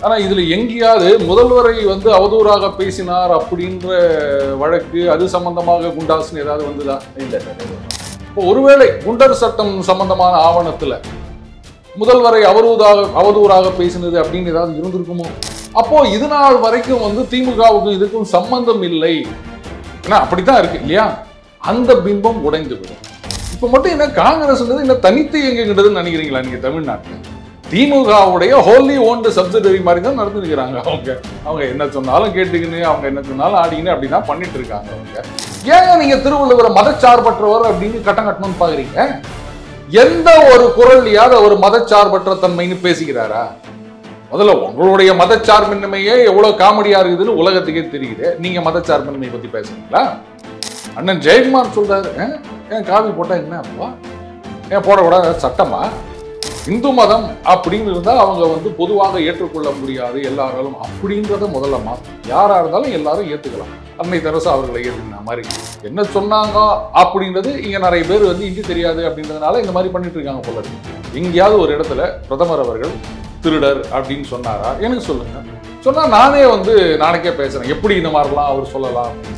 ஆனா இதுல எங்கேயாவது முதல்வரை வந்து அவதூறாக பேசினார் அப்படின்ற வழக்கு அது சம்பந்தமாக குண்டாஸ்னு ஏதாவது வந்துதா? இல்லை சார். இப்போ ஒருவேளை குண்டர் சட்டம் சம்பந்தமான ஆவணத்துல முதல்வரை அவதூறாக பேசினது அப்படின்னு ஏதாவது இருந்திருக்குமோ? அப்போ இது நாள் வரைக்கும் வந்து திமுகவுக்கும் இதுக்கும் சம்பந்தம் இல்லை, ஏன்னா அப்படித்தான் இருக்கு இல்லையா? அந்த பிம்பம் உடைந்து விடும். இப்ப மட்டும் என்ன காங்கிரஸ் என்ன தனித்து இயங்குகின்றதுன்னு நினைக்கிறீங்களா நீங்க? தமிழ்நாட்டில் திமுகவுடைய ஹோல்லி ஓன்டு சப்சிடரி மாதிரி தான் நடந்துருக்கிறாங்க. அவங்க என்ன சொன்னாலும் கேட்டுக்கின்னு, அவங்க என்ன சொன்னாலும் ஆடிக்கின்னு அப்படிதான் பண்ணிட்டு இருக்காங்க. அவங்க ஏன் நீங்க திருவள்ளுவரை மதச்சார்பற்றவர் அப்படின்னு கட்டம் கட்டணும்னு பாக்குறீங்க? எந்த ஒரு குரல்லையாவது ஒரு மதச்சார்பற்ற தன்மைன்னு பேசிக்கிறாரா? முதல்ல உங்களுடைய மதச்சார்பின்மையே எவ்வளவு காமெடியா இருக்குதுன்னு உலகத்துக்கே தெரியுது. நீங்க மதச்சார்பின்மையை பத்தி பேசுறீங்களா? அண்ணன் ஜெயக்குமார் சொல்றாரு, ஏன் காவி போட்டா என்ன அப்பா, ஏன் போடக்கூடாது சட்டமா? இந்து மதம் அப்படின்னு இருந்தா அவங்க வந்து பொதுவாக ஏற்றுக்கொள்ள முடியாது எல்லாராலும் அப்படின்றத முதல்ல மாற்றும். யாரா இருந்தாலும் எல்லாரும் ஏத்துக்கலாம். அன்னை தெரசா அவர்களை ஏற்றுக்கிற மாதிரி என்ன சொன்னாங்க அப்படின்றது இங்க நிறைய பேர் வந்து இந்தி தெரியாது அப்படின்றதுனால இந்த மாதிரி பண்ணிட்டு இருக்காங்க போல இருக்கு. எங்கேயாவது ஒரு இடத்துல பிரதமர் அவர்கள் திருடர் அப்படின்னு சொன்னாரா? எனக்கு சொல்லுங்க. சொன்னா நானே வந்து நாளைக்கே பேசுறேன் எப்படி இந்த மாதிரிலாம் அவர் சொல்லலாம் அப்படின்னு.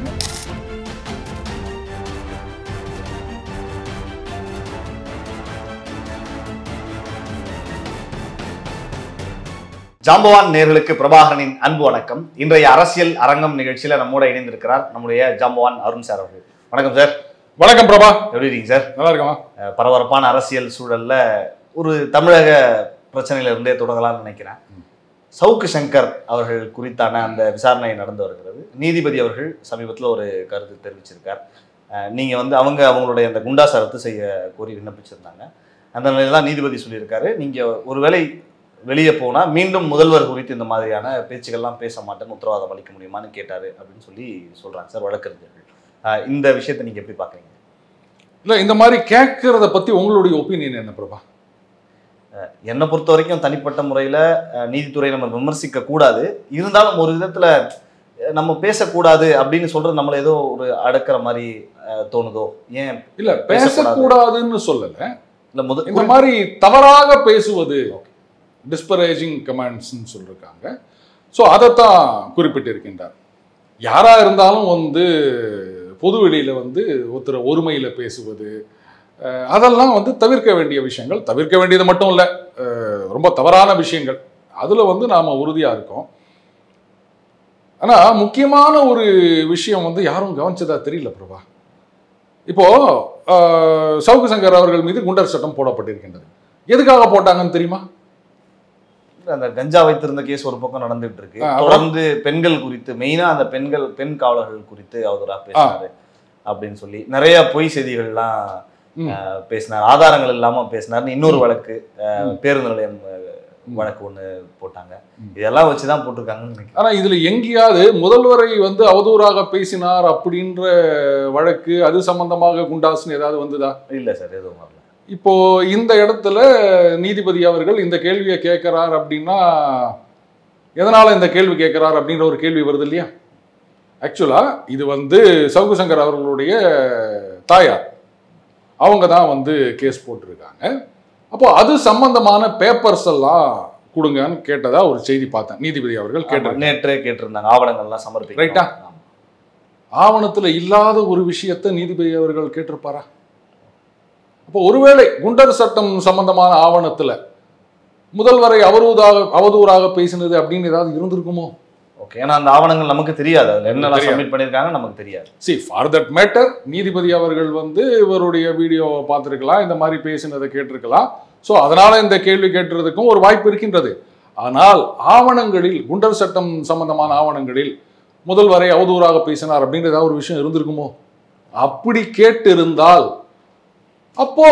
ஜாம்பவான் நேயர்களுக்கு பிரபாகரனின் அன்பு வணக்கம். இன்றைய அரசியல் அரங்கம் நிகழ்ச்சியில நம்மோட இணைந்திருக்கிறார் நம்முடைய ஜாம்பவான் அருண் சார் அவர்கள். வணக்கம் சார். வணக்கம் பிரபா, எப்படி இருக்கீங்க சார்? நல்லா இருக்கமா? பரபரப்பான அரசியல் சூழல்ல ஒரு தமிழக பிரச்சனையில இருந்தே தொடங்கலாம்னு நினைக்கிறேன். சவுக்கு சங்கர் அவர்கள் குறித்தான அந்த விசாரணை நடந்து வருகிறது. நீதிபதி அவர்கள் சமீபத்தில் ஒரு கருத்து தெரிவிச்சிருக்கார். நீங்க வந்து அவங்களுடைய அந்த குண்டாஸ் ரத்து செய்ய கோரி விண்ணப்பிச்சிருந்தாங்க. அந்த நிலையில தான் நீதிபதி சொல்லியிருக்காரு, நீங்க ஒருவேளை வெளியே போனா மீண்டும் முதல்வர் குறித்து இந்த மாதிரியான பேச்சுக்கள்லாம் பேச மாட்டேன்னு உத்தரவாதம் அளிக்க முடியுமான்னு கேட்டாரு அப்படின்னு சொல்லி சொல்றாங்க சார் வழக்கறிஞர்கள். இந்த விஷயத்தை நீங்க எப்படி பாக்குறீங்க? இல்ல இந்த மாதிரி கேட்கறத பத்தி உங்களுடைய ஒப்பீனியன் என்ன பிரபா? என்னை பொறுத்த வரைக்கும் தனிப்பட்ட முறையில நீதித்துறை நம்ம விமர்சிக்க கூடாது, இருந்தாலும் ஒரு விதத்துல நம்ம பேசக்கூடாது அப்படின்னு சொல்றது நம்மள ஏதோ ஒரு அடக்கிற மாதிரி தோணுதோ? ஏன் இல்ல பேசக்கூடாதுன்னு சொல்லல, இல்ல இந்த மாதிரி தவறாக பேசுவது டிஸ்பரேஜிங் கமெண்ட்ஸ்ன்னு சொல்லியிருக்காங்க. ஸோ அதைத்தான் குறிப்பிட்டிருக்கின்றார். யாரா இருந்தாலும் வந்து பொதுவெளியில வந்து ஒருத்தர் ஒருமையில பேசுவது அதெல்லாம் வந்து தவிர்க்க வேண்டிய விஷயங்கள். தவிர்க்க வேண்டியது மட்டும் இல்லை, ரொம்ப தவறான விஷயங்கள். அதுல வந்து நாம உறுதியா இருக்கோம். ஆனா முக்கியமான ஒரு விஷயம் வந்து யாரும் கவனிச்சதா தெரியல பிரபா. இப்போ சவுக்கு சங்கர் அவர்கள் மீது குண்டர் சட்டம் போடப்பட்டிருக்கின்றது. எதுக்காக போட்டாங்கன்னு தெரியுமா? அந்த கஞ்சா வைத்திருந்த கேஸ் ஒரு பக்கம் நடந்துட்டு இருக்கு. தொடர்ந்து பெண்கள் குறித்து, மெயினா அந்த பெண் காவலர்கள் குறித்து அவதூறா பேசினாரு அப்படின்னு சொல்லி நிறைய பொய் செய்திகள்லாம் பேசினார், ஆதாரங்கள் இல்லாம பேசினார்னு இன்னொரு வழக்கு, பேருந்து நிலையம் வழக்கு ஒண்ணு போட்டாங்க. இதெல்லாம் வச்சுதான் போட்டிருக்காங்கன்னு நினைக்கிறேன். ஆனா இதுல எங்கேயாவது முதல்வரை வந்து அவதூறாக பேசினார் அப்படின்ற வழக்கு அது சம்பந்தமாக குண்டாஸ்னு ஏதாவது வந்துதா? இல்ல சார், எதுவும் வரல. இப்போ இந்த இடத்துல நீதிபதி அவர்கள் இந்த கேள்வியை கேட்கிறார் அப்படின்னா எதனால இந்த கேள்வி கேட்கிறார் அப்படின்ற ஒரு கேள்வி வருது இல்லையா? ஆக்சுவலா இது வந்து சவுக்கு சங்கர் அவர்களுடைய தாயார், அவங்க தான் வந்து கேஸ் போட்டிருக்காங்க. அப்போ அது சம்பந்தமான பேப்பர்ஸ் எல்லாம் கொடுங்கன்னு கேட்டதா ஒரு செய்தி பார்த்தேன். நீதிபதி அவர்கள் நேற்றே கேட்டிருந்தாங்க, ஆவணங்கள்லாம் சமர்ப்பிக்க. ரைட்டா? ஆவணத்துல இல்லாத ஒரு விஷயத்தை நீதிபதி அவர்கள் கேட்டிருப்பாரா? அப்போ ஒருவேளை குண்டர் சட்டம் சம்பந்தமான ஆவணத்துல முதல்வரை அவதூறாக பேசினது அப்படின்னு ஏதாவது இருந்திருக்குமோ? ஓகே, ஏன்னா அந்த ஆவணங்கள் நமக்கு தெரியாது, அதுல என்னெல்லாம் சப்மிட் பண்ணிருக்காங்க நமக்கு தெரியாது. See, for that matter நீதிபதி அவர்கள் வந்து இவருடைய வீடியோவை பார்த்திருக்கலாம், இந்த மாதிரி பேசினதை கேட்டிருக்கலாம். ஸோ அதனால இந்த கேள்வி கேட்டுறதுக்கும் ஒரு வாய்ப்பு இருக்கின்றது. ஆனால் ஆவணங்களில், குண்டர் சட்டம் சம்பந்தமான ஆவணங்களில் முதல்வரை அவதூறாக பேசினார் அப்படின்ற ஏதாவது ஒரு விஷயம் இருந்திருக்குமோ? அப்படி கேட்டு இருந்தால் அப்போ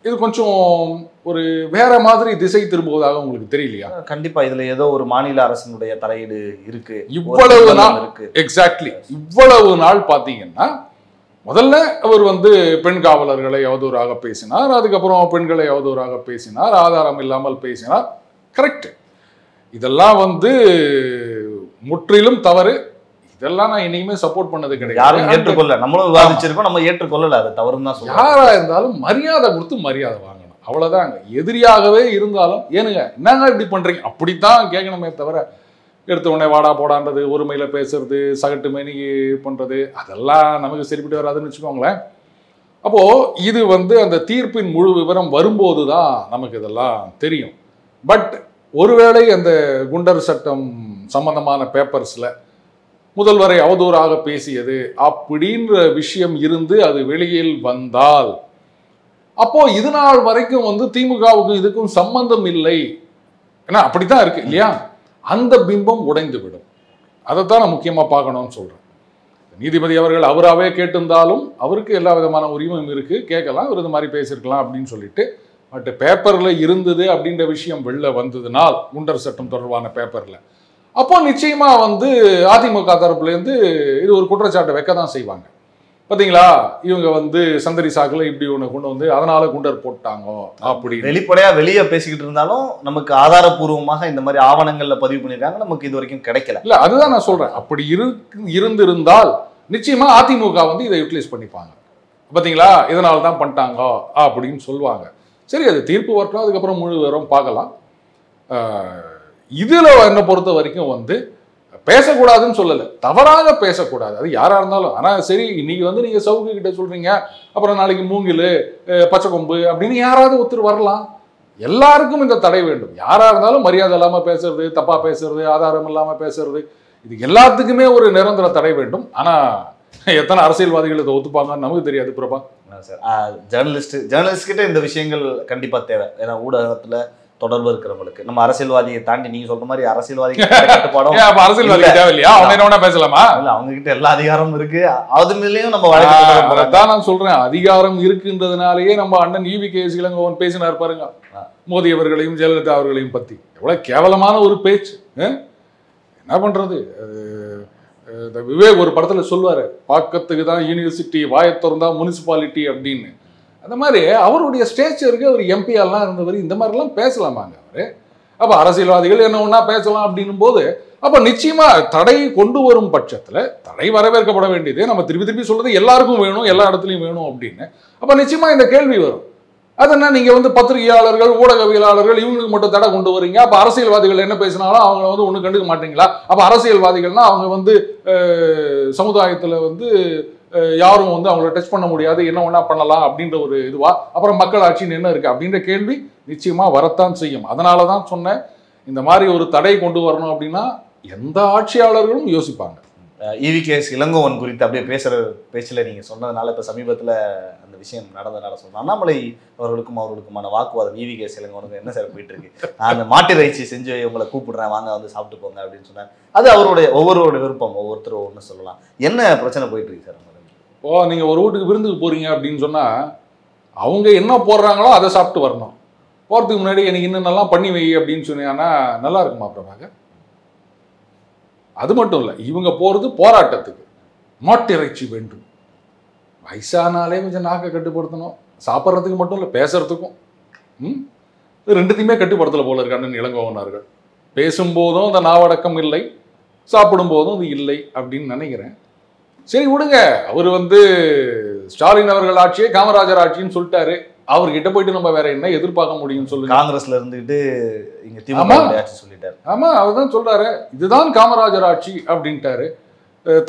இது கொஞ்சம் ஒரு வேற மாதிரி திசை திரும்புவதாக உங்களுக்கு தெரியலையா? கண்டிப்பா இதுல ஏதோ ஒரு மாநில அரசினுடைய தலையீடு இருக்கு. இவ்வளவு நாள் எக்ஸாக்ட்லி இவ்வளவு நாள் பாத்தீங்கன்னா முதல்ல அவர் வந்து பெண் காவலர்களை அவதூறாக பேசினார், அதுக்கப்புறம் பெண்களை அவதூறாக பேசினார், ஆதாரம் இல்லாமல் பேசினார். கரெக்ட், இதெல்லாம் வந்து முற்றிலும் தவறு. இதெல்லாம் நான் இனிமே சப்போர்ட் பண்ணது கிடையாது. யாரும் ஏற்றுக்கொள்ள, நம்மளும் விவாதிச்சிருக்கோம், நம்ம ஏற்றுக்கொள்ளல, அது தவறுன்னு தான் சொல்றோம். யாரா இருந்தாலும் மரியாதை கொடுத்து மரியாதை வாங்கணும். அவ்வளவுதாங்க. எதிரியாகவே இருந்தாலும் ஏனுங்க என்னங்க இப்படி பண்றீங்க அப்படித்தான் கேட்கணுமே தவிர எடுத்த உடனே வாடா போடான்றது, ஒருமையில பேசுறது, சகட்டு மேனி பண்றது அதெல்லாம் நமக்கு சரிப்பட்டு வராதுன்னு வச்சுக்கோங்களேன். அப்போ இது வந்து அந்த தீர்ப்பின் முழு விவரம் வரும்போது தான் நமக்கு இதெல்லாம் தெரியும். பட் ஒருவேளை அந்த குண்டர் சட்டம் சம்பந்தமான பேப்பர்ஸ்ல முதல்வரை அவதூறாக பேசியது அப்படின்ற விஷயம் இருந்து அது வெளியில் வந்தால் அப்போ இது நாள் வரைக்கும் வந்து திமுகவுக்கும் இதுக்கும் சம்பந்தம் இல்லை, ஏன்னா அப்படித்தான் இருக்கு இல்லையா, அந்த பிம்பம் உடைந்து விடும். அதைத்தான் நான் முக்கியமா பார்க்கணும்னு சொல்றேன். நீதிபதி அவர்கள் அவராகவே கேட்டிருந்தாலும் அவருக்கு எல்லா விதமான உரிமையும் இருக்கு, கேட்கலாம், இவர் இது மாதிரி பேசியிருக்கலாம் அப்படின்னு சொல்லிட்டு. பட் பேப்பர்ல இருந்தது அப்படின்ற விஷயம் வெளில வந்ததுனால் குண்டர் சட்டம் தொடர்பான பேப்பர்ல அப்போ நிச்சயமா வந்து அதிமுக தரப்புல இருந்து இது ஒரு குற்றச்சாட்டை வைக்க தான் செய்வாங்க. பாத்தீங்களா, இவங்க வந்து சந்தரி சாக்குல இப்படி ஒண்ணு கொண்டு வந்து அதனால குண்டர் போட்டாங்க அப்படி வெளிப்படையா வெளியே பேசிக்கிட்டு இருந்தாலும் நமக்கு ஆதாரபூர்வமாக இந்த மாதிரி ஆவணங்கள்ல பதிவு பண்ணிருக்காங்க, நமக்கு இது வரைக்கும் கிடைக்கல. இல்ல அதுதான் நான் சொல்றேன். அப்படி இருந்திருந்தால் நிச்சயமா அதிமுக வந்து இதை யூட்டிலைஸ் பண்ணிப்பாங்க. பாத்தீங்களா இதனால தான் பண்ணிட்டாங்க அப்படின்னு சொல்லுவாங்க. சரி, அது தீர்ப்பு வரட்டும், அதுக்கப்புறம் முழு விவரம் பார்க்கலாம். இதுல என்னை பொறுத்த வரைக்கும் வந்து பேசக்கூடாதுன்னு சொல்லலை, தவறாக பேசக்கூடாது, அது யாரா இருந்தாலும். ஆனா சரி, இன்னைக்கு வந்து நீங்க சவுக்கு கிட்ட சொல்றீங்க, அப்புறம் நாளைக்கு மூங்கில் பச்சை கொம்பு அப்படின்னு யாராவது ஒருத்தர் வரலாம். எல்லாருக்கும் இந்த தடை வேண்டும். யாரா இருந்தாலும் மரியாதை இல்லாம பேசுறது, தப்பா பேசுறது, ஆதாரம் இல்லாம பேசுறது, இது எல்லாத்துக்குமே ஒரு நிரந்தர தடை வேண்டும். ஆனா எத்தனை அரசியல்வாதிகள் இதை ஒத்துப்பாங்கன்னு நமக்கு தெரியாது பிரபா. சார், ஜேர்னலிஸ்ட் கிட்ட இந்த விஷயங்கள் கண்டிப்பா தேவை. ஏன்னா ஊடகத்துல தொடர்பு இருக்கிறவங்களுக்கு, நம்ம அரசியல்வாதியை தாண்டி நீங்க சொல்ற மாதிரி அரசியல்வாதிகள் அரசியல்வாதி தேவையில்லையா, அவங்க என்ன பேசலாமா? இல்ல, அவங்க கிட்ட எல்லா அதிகாரமும் இருக்கு, அது மேலேயும் நம்ம அதான் நான் சொல்றேன், அதிகாரம் இருக்குன்றதுனாலேயே நம்ம அண்ணன் EVKS இளங்கோவன் பேசினார் பாருங்க, மோடி அவர்களையும் ஜெயலலிதா அவர்களையும் பத்தி. எவ்வளவு கேவலமான ஒரு பேச்சு. என்ன பண்றது, விவேக் ஒரு படத்துல சொல்லுவாரு, பாக்கத்துக்கு தான் யூனிவர்சிட்டி, வாயை திறந்தா முனிசிபாலிட்டி அப்படின்னு. அந்த மாதிரி அவருடைய ஸ்டேச்சருக்கு அவர் எம்பியெல்லாம் இருந்தவர் இந்த மாதிரிலாம் பேசலாமாங்க அவரு? அப்போ அரசியல்வாதிகள் என்ன ஒன்றா பேசலாம் அப்படின்னும் போது அப்போ நிச்சயமா தடை கொண்டு வரும் பட்சத்தில் தடை வரவேற்கப்பட வேண்டியது. நம்ம திருப்பி திருப்பி சொல்றது எல்லாருக்கும் வேணும், எல்லா இடத்துலையும் வேணும் அப்படின்னு. அப்போ நிச்சயமா இந்த கேள்வி வரும். அதனா நீங்கள் வந்து பத்திரிகையாளர்கள், ஊடகவியலாளர்கள் இவங்களுக்கு மட்டும் தடை கொண்டு வரீங்க, அப்போ அரசியல்வாதிகள் என்ன பேசினாலும் அவங்க வந்து ஒன்றும் கண்டுக்க மாட்டீங்களா? அப்போ அரசியல்வாதிகள்னா அவங்க வந்து சமுதாயத்தில் வந்து யாரும் வந்து அவங்கள டச் பண்ண முடியாது, என்ன ஒன்றா பண்ணலாம் அப்படின்ற ஒரு இதுவா? அப்புறம் மக்கள் ஆட்சின்னு என்ன இருக்கு அப்படின்ற கேள்வி நிச்சயமா வரத்தான் செய்யும். அதனால தான் சொன்னேன், இந்த மாதிரி ஒரு தடை கொண்டு வரணும் அப்படின்னா எந்த ஆட்சியாளர்களும் யோசிப்பாங்க. EVKS இளங்கோவன் குறித்து அப்படியே பேச்சில் நீங்கள் சொன்னதுனால இப்போ சமீபத்தில் அந்த விஷயம் நடந்ததுனால சொன்னேன், அண்ணாமலை அவர்களுக்குமான வாக்குவாதம் EVKS இளங்கோவனுக்கு என்ன சார் போயிட்டு இருக்கு? அந்த மாட்டு இறைச்சி செஞ்சு உங்களை கூப்பிடுறேன், வாங்க வந்து சாப்பிட்டு போங்க அப்படின்னு சொன்னாங்க. அது அவருடைய ஒவ்வொருவருடைய விருப்பம், ஒவ்வொருத்தரும் ஒன்று சொல்லலாம். என்ன பிரச்சனை போயிட்டு இருக்கு சார்? நீங்கள் ஒரு வீட்டுக்கு விருந்துக்கு போறீங்க அப்படின்னு சொன்னா அவங்க என்ன போடுறாங்களோ அதை சாப்பிட்டு வரணும். போறதுக்கு முன்னாடி எனக்கு இன்னும் பண்ணி வை அப்படின்னு சொன்னீங்கன்னா நல்லா இருக்குமா பிரபாகர்? அது மட்டும் இல்லை, இவங்க போறது போராட்டத்துக்கு, மாட்டு இறைச்சி வேண்டும். வயசானாலே கொஞ்சம் நாக்கை கட்டுப்படுத்தணும், சாப்பிட்றதுக்கு மட்டும் இல்லை பேசுறதுக்கும். ரெண்டுத்தையுமே கட்டுப்படுத்தல போல இருக்கு அண்ணன் இளங்கோவனார்கள். பேசும்போதும் அந்த நாவடக்கம் இல்லை, சாப்பிடும் போதும் அது இல்லை அப்படின்னு நினைக்கிறேன். சரி விடுங்க, அவர் வந்து ஸ்டாலின் அவர்கள் ஆட்சியே காமராஜர் ஆட்சின்னு சொல்லிட்டாரு, அவர்கிட்ட போயிட்டு நம்ம வேற என்ன எதிர்பார்க்க முடியும் சொல்லுங்க? காங்கிரஸ்ல இருந்துட்டு இங்க திமுக ஆட்சி சொல்லிட்டாரு. ஆமா, அவர் தான் சொல்றாரு, இதுதான் காமராஜர் ஆட்சி அப்படின்ட்டாரு.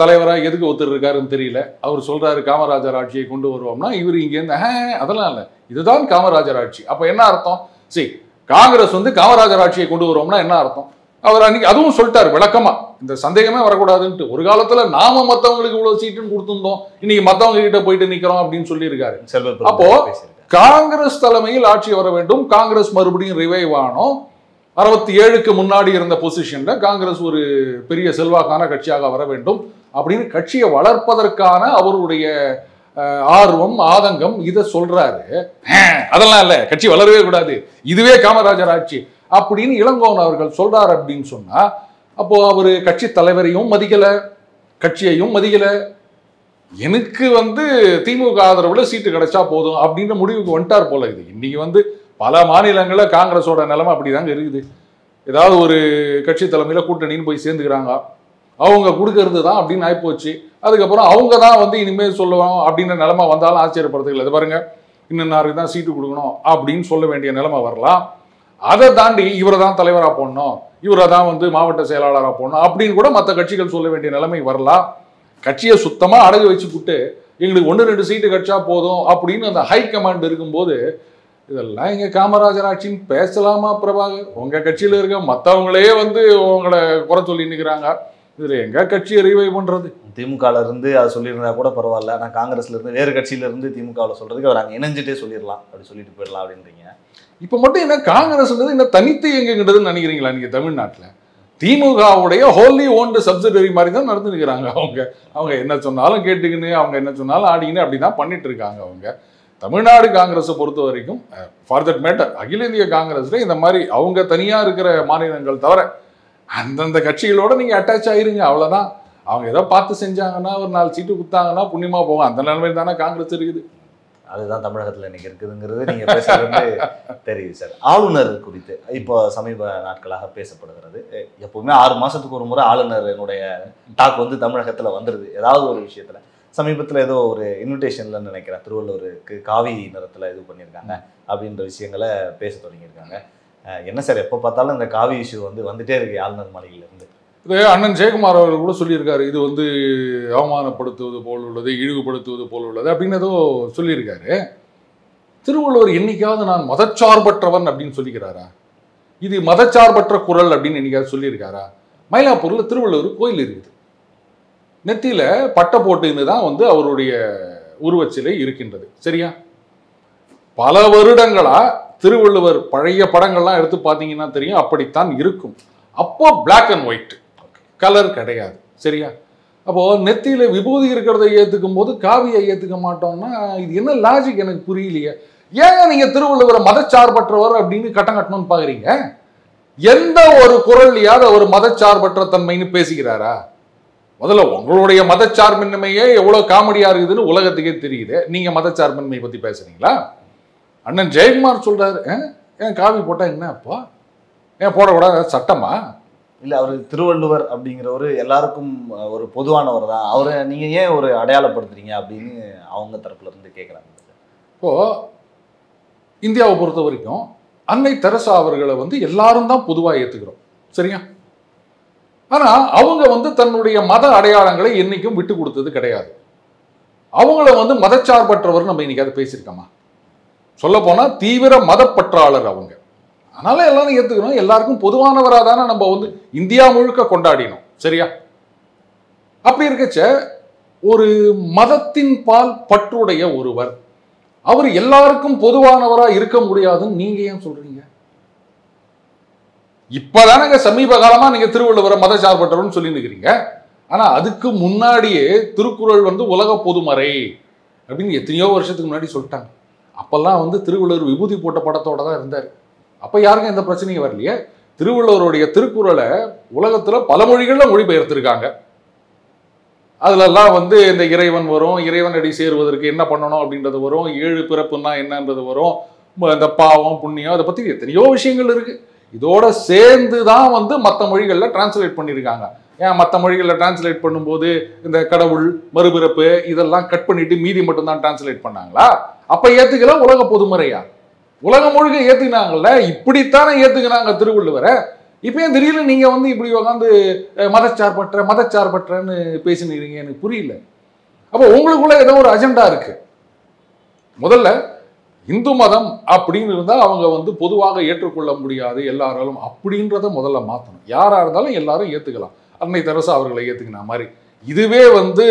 தலைவரா எதுக்கு ஒருத்தர் இருக்காருன்னு தெரியல. அவர் சொல்றாரு காமராஜர் ஆட்சியை கொண்டு வருவோம்னா இவர் இங்க இருந்து அதெல்லாம் இல்லை, இதுதான் காமராஜர் ஆட்சி. அப்ப என்ன அர்த்தம்? சரி, காங்கிரஸ் வந்து காமராஜர் ஆட்சியை கொண்டு வருவோம்னா என்ன அர்த்தம்? அவர் அன்னைக்கு அதுவும் சொல்லிட்டாரு விளக்கமா, இந்த சந்தேகமே வரக்கூடாதுன்ட்டு. ஒரு காலத்துல நாம மத்தவங்களுக்கு இவ்வளவு சீட்டுன்னு கொடுத்துருந்தோம், இன்னைக்கு மத்தவங்க கிட்ட போயிட்டு நிக்கிறோம் அப்படின்னு சொல்லியிருக்காரு. அப்போ காங்கிரஸ் தலைமையில் ஆட்சி வர வேண்டும், காங்கிரஸ் மறுபடியும் ரிவைவ் ஆனோம். 67க்கு முன்னாடி இருந்த பொசிஷன்ல காங்கிரஸ் ஒரு பெரிய செல்வாக்கான கட்சியாக வர வேண்டும் அப்படின்னு கட்சியை வளர்ப்பதற்கான அவருடைய ஆர்வம், ஆதங்கம் இதை சொல்றாரு. அதெல்லாம் இல்ல, கட்சி வளரவே கூடாது, இதுவே காமராஜர் ஆட்சி அப்படின்னு இளங்கோவன் அவர்கள் சொல்றாரு அப்படின்னு சொன்னா, அப்போ அவரு கட்சி தலைவரையும் மதிக்கல, கட்சியையும் மதிக்கல. எனக்கு வந்து திமுக ஆதரவுல சீட்டு கிடைச்சா போதும் அப்படின்ற முடிவுக்கு வந்துட்டார் போல இது. இன்னைக்கு வந்து பல மாநிலங்களில் காங்கிரஸோட நிலைமை அப்படிதாங்க இருக்குது. ஏதாவது ஒரு கட்சி தலைமையில கூட்டணின்னு போய் சேர்ந்துக்கிறாங்க, அவங்க கொடுக்கறது தான் அப்படின்னு ஆயிப்போச்சு. அதுக்கப்புறம் அவங்க தான் வந்து இனிமேல் சொல்லுவாங்க அப்படின்ற நிலைமை வந்தாலும் ஆச்சரியப்படுறதுக்கு இல்லை. இது பாருங்க, இன்னும் தான் சீட்டு கொடுக்கணும் அப்படின்னு சொல்ல வேண்டிய நிலைமை வரலாம். அதை தாண்டி இவரை தான் தலைவராக போடணும், இவரை தான் வந்து மாவட்ட செயலாளராக போடணும் அப்படின்னு கூட மற்ற கட்சிகள் சொல்ல வேண்டிய நிலைமை வரலாம். கட்சியை சுத்தமாக அடகு வச்சுக்கிட்டு எங்களுக்கு 1-2 சீட்டு கிடைச்சா போதும் அப்படின்னு அந்த ஹை கமாண்ட் இருக்கும்போது இதெல்லாம் இங்க காமராஜர் ஆட்சின்னு பேசலாமா பிரபாகர்? உங்க கட்சியில இருக்க மற்றவங்களே வந்து உங்களை குறை சொல்லி நிற்கிறாங்க, இதுல எங்க கட்சியை ரிவைவ் பண்றது? திமுகல இருந்து அதை சொல்லியிருந்தா கூட பரவாயில்ல, ஆனால் காங்கிரஸ்ல இருந்து வேறு கட்சியில இருந்து திமுகவில் சொல்றதுக்கு அவர் அங்கே இணைஞ்சிட்டே சொல்லிடலாம், அப்படி சொல்லிட்டு போயிடலாம் அப்படின்றீங்க. இப்ப மட்டும் என்ன காங்கிரஸ்ன்றது என்ன தனித்து எங்கங்கிறதுன்னு நினைக்கிறீங்களா நீங்க? தமிழ்நாட்டுல திமுகவுடைய ஹோல்லி ஓன்டு சப்சிடரி மாதிரி தான் நடந்துருக்கிறாங்க. அவங்க என்ன சொன்னாலும் கேட்டுக்கின்னு, அவங்க என்ன சொன்னாலும் ஆடிக்கின்னு அப்படிதான் பண்ணிட்டு இருக்காங்க. அவங்க தமிழ்நாடு காங்கிரஸை பொறுத்த வரைக்கும் ஃபார் தட் மேட்டர் அகில இந்திய காங்கிரஸ்ல இந்த மாதிரி அவங்க தனியா இருக்கிற மாநிலங்கள் தவிர அந்தந்த கட்சிகளோட நீங்க அட்டாச் ஆயிருங்க, அவ்வளவுதான். அவங்க ஏதோ பார்த்து செஞ்சாங்கன்னா ஒரு 4 சீட்டு கொடுத்தாங்கன்னா புண்ணியமா போகும். அந்த நிலைமையில் தானே காங்கிரஸ் இருக்குது. அதுதான் தமிழகத்தில் இன்னைக்கு இருக்குதுங்கிறது நீங்க பேசுறது தெரியுது சார். ஆளுநர் குறித்து இப்போ சமீப நாட்களாக பேசப்படுகிறது. எப்பவுமே 6 மாசத்துக்கு ஒரு முறை ஆளுநரினுடைய டாக் வந்து தமிழகத்துல வந்துருது ஏதாவது ஒரு விஷயத்துல. சமீபத்தில் ஏதோ ஒரு இன்விடேஷன்ல நினைக்கிறேன், திருவள்ளூருக்கு காவி நிறத்துல இது பண்ணியிருக்காங்க அப்படின்ற விஷயங்களை பேச தொடங்கியிருக்காங்க. என்ன சார் எப்போ பார்த்தாலும் இந்த காவி இஷ்யூ வந்து வந்துட்டே இருக்கு ஆளுநர் மாளிகையிலிருந்து. இது அண்ணன் ஜெயக்குமார் அவர்கள் கூட சொல்லியிருக்காரு, இது வந்து அவமானப்படுத்துவது போல் உள்ளது, இழிவுபடுத்துவது போல் உள்ளது அப்படின்னு ஏதோ சொல்லியிருக்காரு. திருவள்ளுவர் என்னைக்காவது நான் மதச்சார்பற்றவன் அப்படின்னு சொல்லிக்கிறாரா? இது மதச்சார்பற்ற குரல் அப்படின்னு என்னைக்காவது சொல்லியிருக்காரா? மயிலாப்பூர்ல திருவள்ளுவர் கோயில் இருக்குது, நெத்தியில பட்டை போட்டுன்னு தான் வந்து அவருடைய உருவச்சிலை இருக்கின்றது. சரியா? பல வருடங்களா திருவள்ளுவர் பழைய படங்கள்லாம் எடுத்து பார்த்தீங்கன்னா தெரியும், அப்படித்தான் இருக்கும். அப்போ பிளாக் அண்ட் ஒயிட், கலர் கிடையாது. சரியா? அப்போ நெத்தியில விபூதி இருக்கிறத ஏத்துக்கும் போது காவியை ஏத்துக்க மாட்டோம்னா இது என்ன லாஜிக் எனக்கு புரியலையே. ஏன் நீங்க திருவள்ளுவரை மதச்சார்பற்றவர் அப்படின்னு கட்டம் கட்டணும்னு பாக்குறீங்க? எந்த ஒரு குரல்லையாவது ஒரு மதச்சார்பற்ற தன்மைன்னு பேசிக்கிறாரா? முதல்ல உங்களுடைய மதச்சார்பின்மையே எவ்வளவு காமெடியா இருக்குதுன்னு உலகத்துக்கே தெரியுது, நீங்க மதச்சார்பின்மை பத்தி பேசுறீங்களா? அண்ணன் ஜெயக்குமார் சொல்றாரு, ஏன் காவி போட்டா என்ன அப்போ, ஏன் போடக்கூடாது சட்டமா? இல்லை, அவர் திருவள்ளுவர் அப்படிங்கிறவர் எல்லாருக்கும் ஒரு பொதுவானவர் தான், அவரை நீங்க ஏன் ஒரு அடையாளப்படுத்துறீங்க அப்படின்னு அவங்க தரப்புல இருந்து கேட்குறாங்க. இப்போ இந்தியாவை பொறுத்த வரைக்கும் அன்னை தெரசா அவர்களை வந்து எல்லாரும் தான் பொதுவாக ஏற்றுக்கிறோம். சரியா? ஆனா அவங்க வந்து தன்னுடைய மத அடையாளங்களை என்னைக்கும் விட்டு கொடுத்தது கிடையாது. அவங்கள வந்து மதச்சார்பற்றவர் நம்ம இன்னைக்கு அதை பேசியிருக்கோமா? சொல்ல போனா தீவிர மதப்பற்றாளர் அவங்க. அதனால எல்லாரும் ஏத்துக்கணும், எல்லாருக்கும் பொதுவானவராக தானே நம்ம வந்து இந்தியா முழுக்க கொண்டாடினோம். சரியா? அப்படி இருக்கச்ச ஒரு மதத்தின் பால் பற்றுடைய ஒருவர் அவர் எல்லாருக்கும் பொதுவானவரா இருக்க முடியாதுன்னு நீங்க ஏன் சொல்றீங்க? இப்பதானங்க சமீப காலமா நீங்க திருவள்ளுவரை மதச்சார்பற்றவர்னு சொல்லி நிற்கிறீங்க. ஆனா அதுக்கு முன்னாடியே திருக்குறள் வந்து உலக பொதுமறை அப்படின்னு எத்தனையோ வருஷத்துக்கு முன்னாடி சொல்லிட்டாங்க. அப்பெல்லாம் வந்து திருவள்ளுவர் விபூதி போட்ட படத்தோட தான் இருந்தார். அப்ப யாருக்கும் எந்த பிரச்சனையும் வரலையே. திருவள்ளுவருடைய திருக்குறளை உலகத்துல பல மொழிகள்ல மொழிபெயர்த்திருக்காங்க. அதுலெல்லாம் வந்து இந்த இறைவன் வரும், இறைவன் அடி சேருவதற்கு என்ன பண்ணணும் அப்படின்றது வரும், 7 பிறப்புன்னா என்னன்றது வரும், இந்த பாவம் புண்ணியம் அதை பத்தி எத்தனையோ விஷயங்கள் இருக்கு. இதோட சேர்ந்து தான் வந்து மற்ற மொழிகள்ல டிரான்ஸ்லேட் பண்ணியிருக்காங்க. ஏன் மற்ற மொழிகளில் டிரான்ஸ்லேட் பண்ணும்போது இந்த கடவுள் மறுபிறப்பு இதெல்லாம் கட் பண்ணிட்டு மீதி மட்டும்தான் டிரான்ஸ்லேட் பண்ணாங்களா? அப்ப ஏத்துக்கல உலக பொதுமறையா? உலகம் முழுக்க ஏத்துக்கினாங்கல்ல, இப்படித்தானே ஏத்துக்கினாங்க திருவள்ளுவரை. இப்பயும் திடீர்னு நீங்க வந்து இப்படி உட்காந்து மதச்சார்பற்றன்னு பேசினீங்க, எனக்கு புரியல. அப்போ உங்களுக்குள்ள ஏதோ ஒரு அஜெண்டா இருக்கு. முதல்ல இந்து மதம் அப்படின்னு இருந்தா அவங்க வந்து பொதுவாக ஏற்றுக்கொள்ள முடியாது எல்லாராலும் அப்படின்றத முதல்ல மாற்றணும். யாரா இருந்தாலும் எல்லாரும் ஏத்துக்கலாம். அன்னை தெரசா அவர்களை ஏத்துக்கின மாதிரி. இதுவே வந்து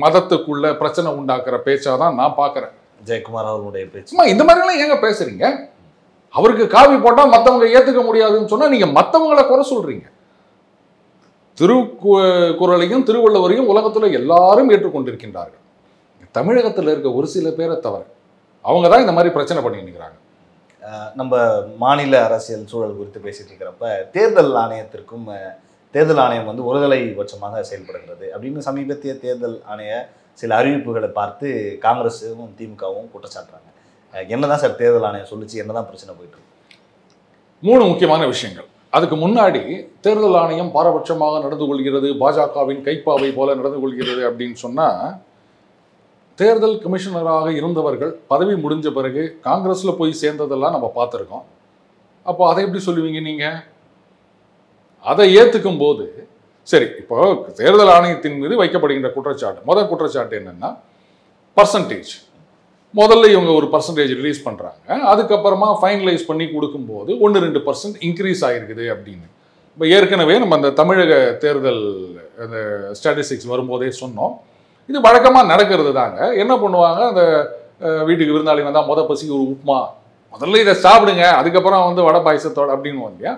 மதத்துக்குள்ள பிரச்சனை உண்டாக்குற பேச்சாதான் நான் பாக்குறேன். ஜெயக்குமார் அவர்களுடைய பேச்சு இந்த மாதிரி எல்லாம் ஏங்க பேசுறீங்க? அவருக்கு காவி போட்டா மற்றவங்க ஏத்துக்க முடியாதுன்னு சொன்னா நீங்க மற்றவங்களை குறை சொல்றீங்க. திருக்குறளையும் திருவள்ளுவரையும் உலகத்துல எல்லாரும் ஏற்றுக்கொண்டிருக்கின்றார்கள். தமிழகத்தில் இருக்க ஒரு சில பேரை தவிர அவங்க தான் இந்த மாதிரி பிரச்சனை பண்ணிட்டு இருக்கிறாங்க. நம்ம மாநில அரசியல் சூழல் குறித்து பேசிட்டு இருக்கிறப்ப தேர்தல் ஆணையத்திற்கும் தேர்தல் ஆணையம் வந்து ஒருதலை பட்சமாக செயல்படுகிறது அப்படின்னு சமீபத்திய தேர்தல் ஆணைய சில அறிவிப்புகளை பார்த்து காங்கிரஸும் திமுகவும் குற்றச்சாட்டுறாங்க. என்னதான் சார் தேர்தல் ஆணையம் சொல்லிச்சு, என்னதான் பிரச்சனை போயிட்டு இருக்கு? 3 முக்கியமான விஷயங்கள். அதுக்கு முன்னாடி தேர்தல் ஆணையம் பாரபட்சமாக நடந்து கொள்கிறது, பாஜகவின் கைப்பாவை போல நடந்து கொள்கிறது அப்படின்னு சொன்னா தேர்தல் கமிஷனராக இருந்தவர்கள் பதவி முடிஞ்ச பிறகு காங்கிரஸ்ல போய் சேர்ந்ததெல்லாம் நம்ம பார்த்துருக்கோம். அப்போ அதை எப்படி சொல்லுவீங்க நீங்க? அதை ஏத்துக்கும் போது சரி, இப்போ தேர்தல் ஆணையத்தின் மீது வைக்கப்படுகின்ற குற்றச்சாட்டு, முதல் குற்றச்சாட்டு என்னன்னா பர்சன்டேஜ். முதல்ல இவங்க ஒரு பர்சன்டேஜ் ரிலீஸ் பண்றாங்க, அதுக்கப்புறமா ஃபைனலைஸ் பண்ணி கொடுக்கும்போது 1-2% இன்க்ரீஸ் ஆகிருக்குது அப்படின்னு. இப்போ ஏற்கனவே நம்ம அந்த தமிழக தேர்தல் அந்த ஸ்டாட்டிஸ்டிக்ஸ் வரும்போதே சொன்னோம், இது வழக்கமாக நடக்கிறது தாங்க. என்ன பண்ணுவாங்க, அந்த வீட்டுக்கு விருந்தாளி வந்தால் பசி ஒரு உப்புமா, முதல்ல இதை சாப்பிடுங்க, அதுக்கப்புறம் வடை பாயசத்தோட அப்படின்னு இல்லையா.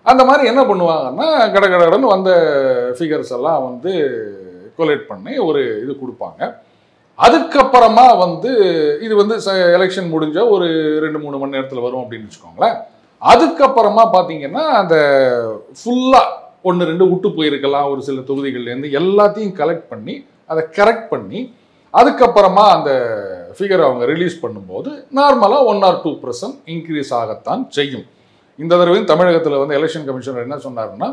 அந்த மாதிரி என்ன பண்ணுவாங்கன்னா கடகடன்னு வந்த ஃபிகர்ஸ் எல்லாம் கொலேட் பண்ணி ஒரு இது கொடுப்பாங்க. அதுக்கப்புறமா இது எலெக்ஷன் முடிஞ்ச ஒரு 2-3 மணி நேரத்தில் வரும் அப்படின்னு வச்சுக்கோங்களேன். அதுக்கப்புறமா பார்த்தீங்கன்னா அந்த ஃபுல்லாக 1-2 விட்டு போயிருக்கலாம் ஒரு சில தொகுதிகள்லேருந்து எல்லாத்தையும் கலெக்ட் பண்ணி அதை கரெக்ட் பண்ணி அதுக்கப்புறமா அந்த ஃபிகரை அவங்க ரிலீஸ் பண்ணும்போது நார்மலாக 1-2% இன்க்ரீஸ் ஆகத்தான் செய்யும். இந்த தடவையும் தமிழகத்தில் எலெக்ஷன் கமிஷனர் என்ன சொன்னாருன்னா,